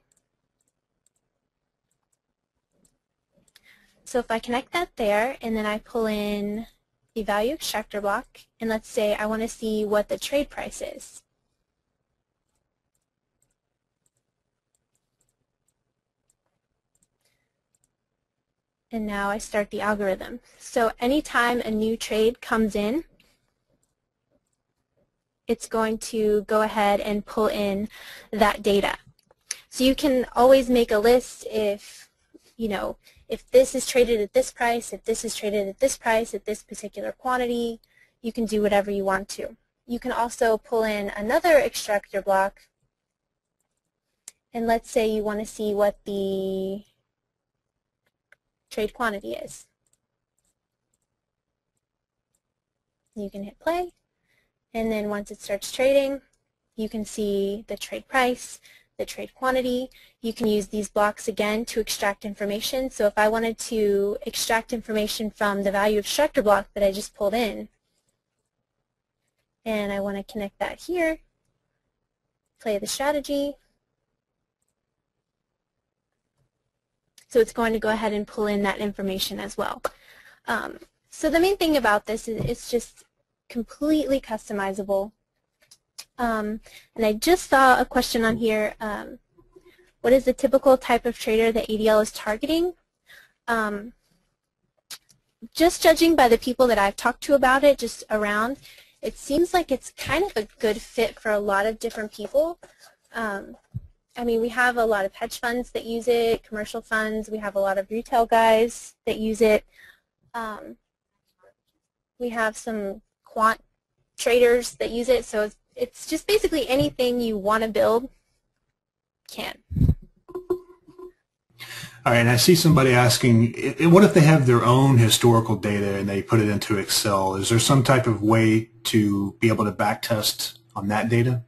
So if I connect that there and then I pull in the value extractor block, and let's say I want to see what the trade price is. And now I start the algorithm. So anytime a new trade comes in, it's going to go ahead and pull in that data. So you can always make a list if, you know, if this is traded at this price, if this is traded at this price, at this particular quantity, you can do whatever you want to. You can also pull in another extractor block, and let's say you want to see what the trade quantity is. You can hit play, and then once it starts trading, you can see the trade price, the trade quantity. You can use these blocks again to extract information. So if I wanted to extract information from the value extractor block that I just pulled in, and I want to connect that here, play the strategy. So it's going to go ahead and pull in that information as well. So the main thing about this is it's just completely customizable. And I just saw a question on here, what is the typical type of trader that ADL is targeting? Just judging by the people that I've talked to about it, just around, it seems like it's kind of a good fit for a lot of different people. I mean, we have a lot of hedge funds that use it, commercial funds, we have a lot of retail guys that use it. We have some quant traders that use it, so it's just basically anything you want to build can. All right, and I see somebody asking, what if they have their own historical data and they put it into Excel? Is there some type of way to be able to backtest on that data?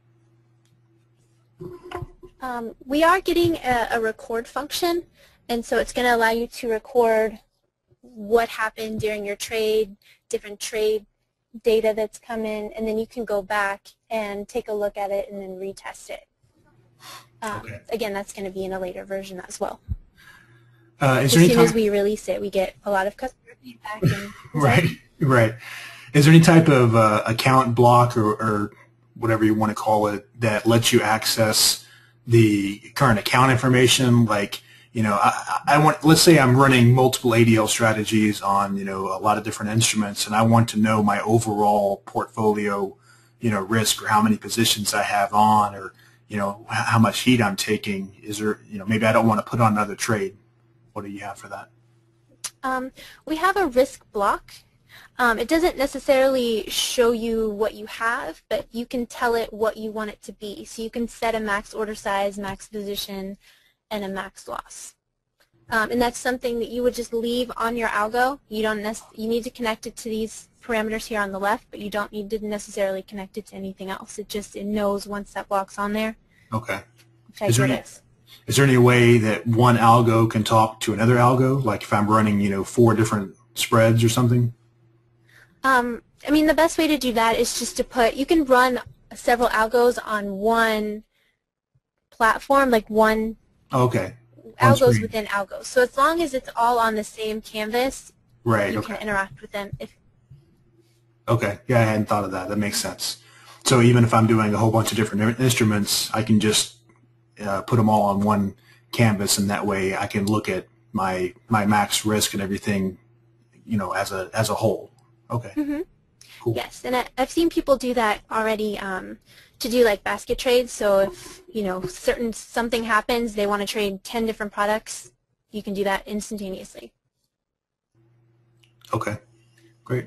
We are getting a record function, and so it's going to allow you to record what happened during your trade, different trade data that's come in, and then you can go back and take a look at it and then retest it. Okay. Again, that's going to be in a later version as well. As soon as we release it, we get a lot of customer feedback. And right. Is there any type of account block or whatever you want to call it that lets you access the current account information? Like, you know, I want, let's say I'm running multiple ADL strategies on, you know, a lot of different instruments, and I want to know my overall portfolio, you know, risk, or how many positions I have on, or, you know, how much heat I'm taking. Is there, you know, maybe I don't want to put on another trade. What do you have for that? We have a risk block. It doesn't necessarily show you what you have, but you can tell it what you want it to be. So you can set a max order size, max position, and a max loss. And that's something that you would just leave on your algo. You don't you need to connect it to these parameters here on the left, but you don't need to necessarily connect it to anything else. It knows once that block's on there. Okay. Is there any way that one algo can talk to another algo? Like if I'm running, 4 different spreads or something? I mean, the best way to do that is just to you can run several algos on one platform, like one algos within algos. So as long as it's all on the same canvas, you can interact with them. Okay, yeah, I hadn't thought of that. That makes sense. So even if I'm doing a whole bunch of different instruments, I can just put them all on one canvas, and that way I can look at my max risk and everything, as a whole. Okay. Mm-hmm. Cool. Yes, and I've seen people do that already to do like basket trades. So if something happens, they want to trade 10 different products, you can do that instantaneously. Okay, great.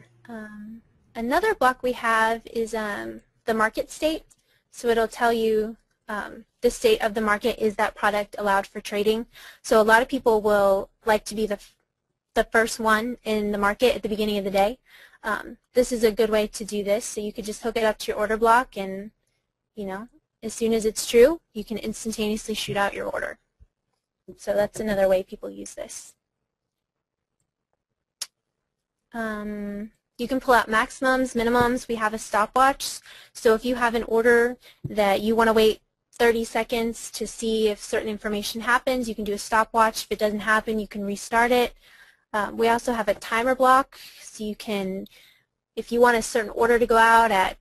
Another block we have is the market state. So it'll tell you the state of the market. Is that product allowed for trading? So a lot of people will like to be the first one in the market at the beginning of the day. This is a good way to do this. So you could just hook it up to your order block, and as soon as it's true, you can instantaneously shoot out your order. So that's another way people use this. You can pull out maximums, minimums. We have a stopwatch. So if you have an order that you want to wait 30 seconds to see if certain information happens, you can do a stopwatch. If it doesn't happen, you can restart it. We also have a timer block, so you can, if you want a certain order to go out at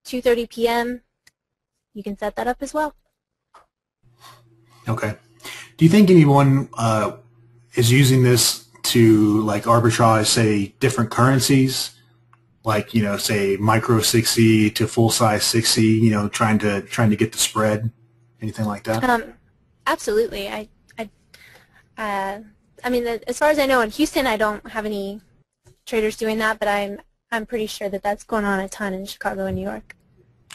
2:30 p.m., you can set that up as well. Okay. Do you think anyone is using this to arbitrage, say, different currencies, like say micro 6E to full size 6E, trying to get the spread, anything like that? Absolutely. I mean, as far as I know, in Houston, I don't have any traders doing that, but I'm pretty sure that that's going on a ton in Chicago and New York.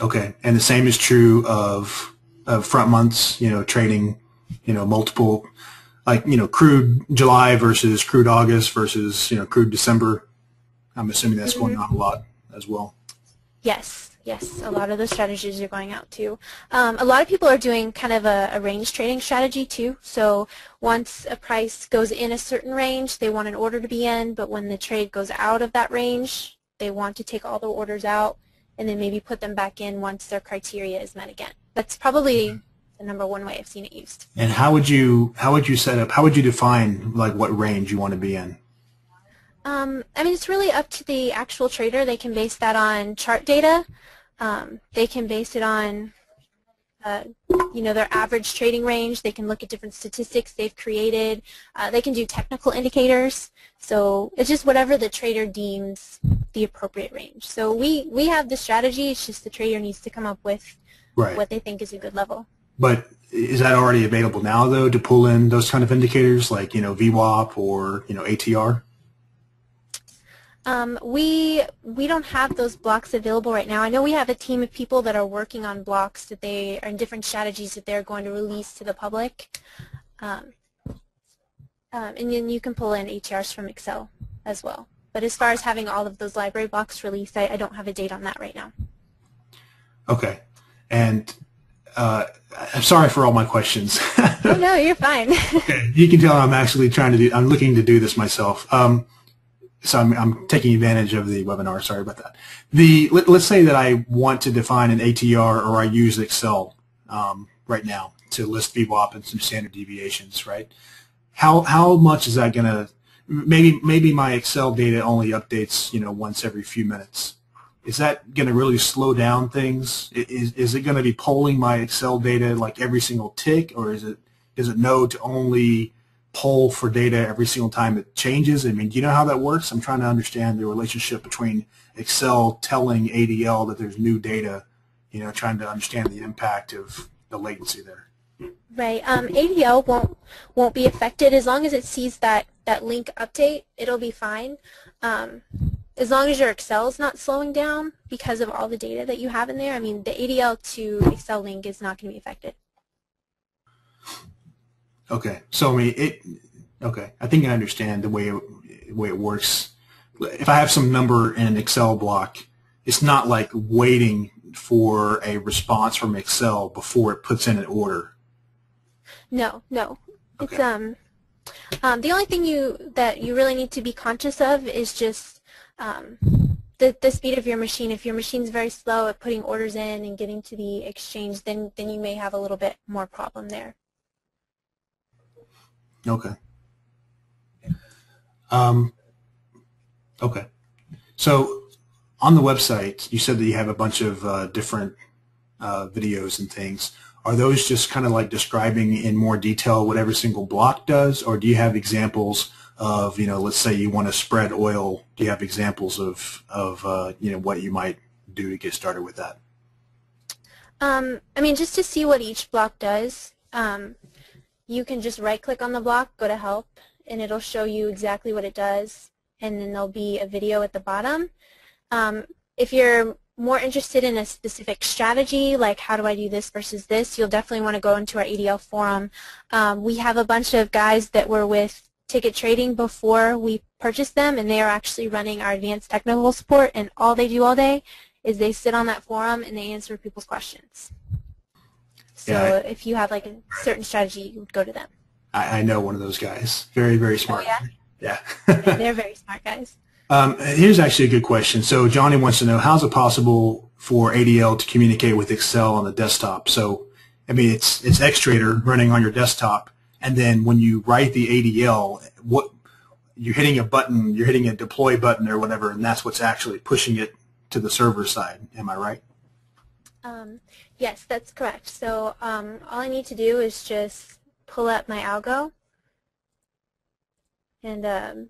Okay, and the same is true of front months, trading, multiple, crude July versus crude August versus, crude December. I'm assuming that's going on a lot as well. Yes, a lot of those strategies are going out too. A lot of people are doing kind of a range trading strategy too. So once a price goes in a certain range, they want an order to be in, but when the trade goes out of that range, they want to take all the orders out and then maybe put them back in once their criteria is met again. That's probably the #1 way I've seen it used. And how would you set up? How would you define what range you want to be in? I mean, it's really up to the actual trader. They can base that on chart data. They can base it on, their average trading range. They can look at different statistics they've created. They can do technical indicators. So it's just whatever the trader deems the appropriate range. So we have the strategy. It's just the trader needs to come up with what they think is a good level. But is that already available now, though, to pull in those kind of indicators like, VWAP or, ATR? We don't have those blocks available right now. I know we have a team of people that are working on blocks that they are in different strategies that they're going to release to the public. And then you can pull in ATRs from Excel as well. But as far as having all of those library blocks released, I don't have a date on that right now. Okay. And I'm sorry for all my questions. Oh, no, you're fine. Okay. You can tell I'm looking to do this myself. So I'm taking advantage of the webinar. Sorry about that. Let's say that I want to define an ATR, or I use Excel right now to list VWAP and some standard deviations, right? How much is that going to, maybe my Excel data only updates, once every few minutes. Is that going to really slow down things? Is it going to be polling my Excel data every single tick, or does it know to only poll for data every single time it changes? I mean, do you know how that works? I'm trying to understand the relationship between Excel telling ADL that there's new data, trying to understand the impact of the latency there. Right. ADL won't be affected as long as it sees that link update. It'll be fine. As long as your Excel is not slowing down because of all the data that you have in there. I mean, the ADL to Excel link is not going to be affected. Okay. So I mean, Okay, I think I understand the way it works. If I have some number in an Excel block, it's not like waiting for a response from Excel before it puts in an order. No, no. Okay. It's the only thing that you really need to be conscious of is just the speed of your machine. If your machine's very slow at putting orders in and getting to the exchange, then you may have a little bit more problem there. Okay. Okay. So on the website, you said that you have a bunch of different videos and things. Are those just kind of like describing in more detail what every single block does, or do you have examples of, let's say you want to spread oil, do you have examples of what you might do to get started with that? I mean, just to see what each block does, you can just right-click on the block, go to Help, and it'll show you exactly what it does, and then there'll be a video at the bottom. If you're more interested in a specific strategy, like how do I do this versus this, you'll definitely want to go into our ADL forum. We have a bunch of guys that were with Ticket Trading before we purchased them, and they are actually running our advanced technical support, and all they do all day is they sit on that forum and they answer people's questions. So yeah, if you have like a certain strategy, you would go to them. I know one of those guys. Very, very smart. Oh, yeah? Yeah. They're very smart guys. Here's actually a good question. So Johnny wants to know, how is it possible for ADL to communicate with Excel on the desktop? So, I mean, it's Xtrader running on your desktop, and then when you write the ADL, you're hitting a button, you're hitting a deploy button or whatever, and that's what's actually pushing it to the server side. Am I right? Yes, that's correct. So all I need to do is just pull up my Algo, and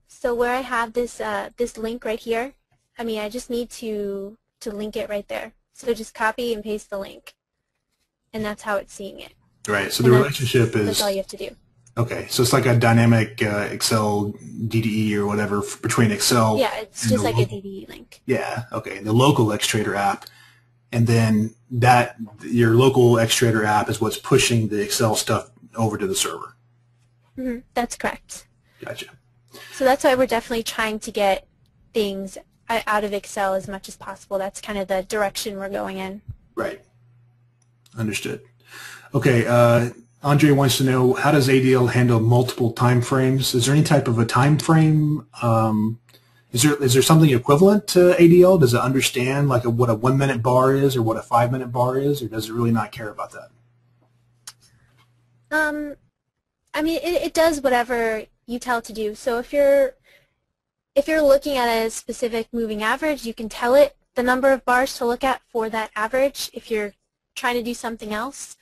so where I have this this link right here, I mean, I just need to link it right there. So just copy and paste the link, and that's how it's seeing it. Right. So the relationship is. That's all you have to do. Okay, so it's like a dynamic Excel DDE or whatever between Excel. Yeah, it's just like a DDE link. Yeah. Okay, the local Xtrader app, and then your local Xtrader app is what's pushing the Excel stuff over to the server. Mm-hmm. That's correct. Gotcha. So that's why we're definitely trying to get things out of Excel as much as possible. That's kind of the direction we're going in. Right. Understood. Okay. Andre wants to know, how does ADL handle multiple time frames? Is there any type of a time frame? Is there something equivalent to ADL? Does it understand like what a 1 minute bar is or what a 5 minute bar is, or does it really not care about that? I mean, it does whatever you tell it to do. So if you're looking at a specific moving average, you can tell it the number of bars to look at for that average. If you're trying to do something else,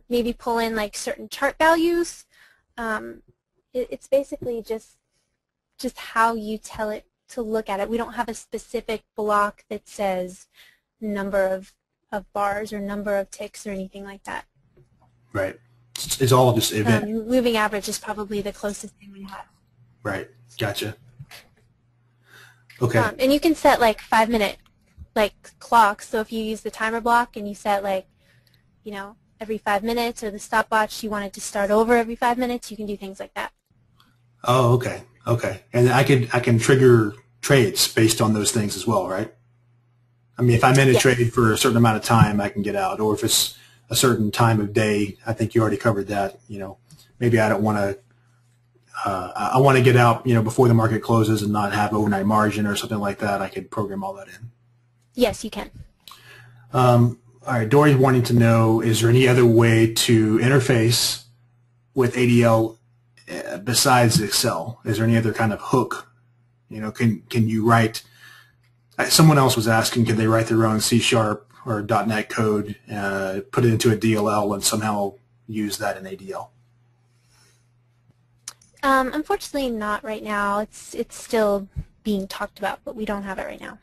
maybe pull in like certain chart values. It's basically just how you tell it to look at it. We don't have a specific block that says number of bars or number of ticks or anything like that. Right. It's all just event. Moving average is probably the closest thing we have. Right. Gotcha. Okay. And you can set like 5 minute clocks. So if you use the timer block and you set like, every 5 minutes, or the stopwatch, you want it to start over every 5 minutes, you can do things like that. Oh, okay. Okay. And I can trigger trades based on those things as well, right? I mean, if I'm in a trade for a certain amount of time, I can get out. Or if it's a certain time of day, I think you already covered that. Maybe I don't want to. I want to get out, before the market closes and not have overnight margin or something like that. I could program all that in. Yes, you can. All right, Dory's wanting to know, is there any other way to interface with ADL besides Excel? Is there any other kind of hook? Can you write? Someone else was asking, can they write their own C# or .NET code, put it into a DLL, and somehow use that in ADL? Unfortunately, not right now. It's still being talked about, but we don't have it right now.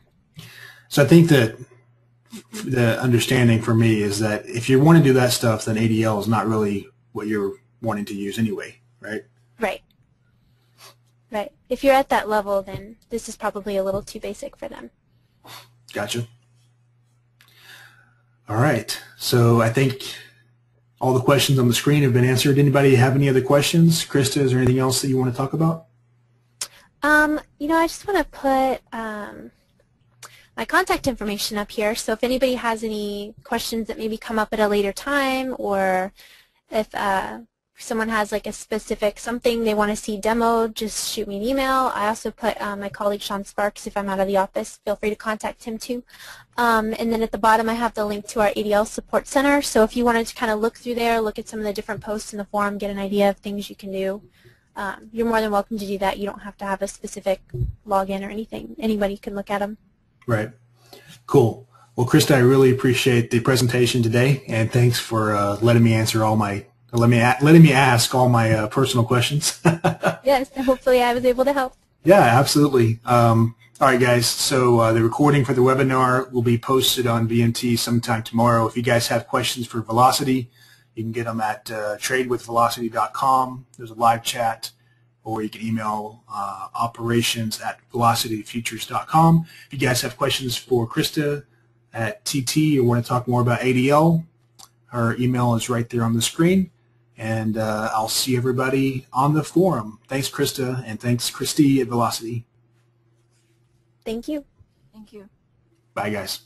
So I think that the understanding for me is that if you want to do that stuff, then ADL is not really what you're wanting to use anyway, right? Right. Right. If you're at that level, then this is probably a little too basic for them. Gotcha. All right. So I think All the questions on the screen have been answered. Anybody have any other questions? Krista, is there anything else that you want to talk about? I just want to put my contact information up here, so if anybody has any questions that maybe come up at a later time, or if someone has like a specific something they want to see demoed, just shoot me an email. I also put my colleague Sean Sparks, if I'm out of the office, feel free to contact him too. And then at the bottom I have the link to our ADL Support Center, so if you wanted to kind of look through there, look at some of the different posts in the forum, get an idea of things you can do, you're more than welcome to do that. You don't have to have a specific login or anything. Anybody can look at them. Right. Cool. Well, Krista, I really appreciate the presentation today, and thanks for letting me ask all my personal questions. Yes, hopefully I was able to help. Yeah, absolutely. All right, guys. So the recording for the webinar will be posted on VMT sometime tomorrow. If you guys have questions for Velocity, you can get them at tradewithvelocity.com. There's a live chat, or you can email operations@velocityfutures.com. If you guys have questions for Krista at TT or want to talk more about ADL, her email is right there on the screen. And I'll see everybody on the forum. Thanks, Krista, and thanks, Christy at Velocity. Thank you. Thank you. Bye, guys.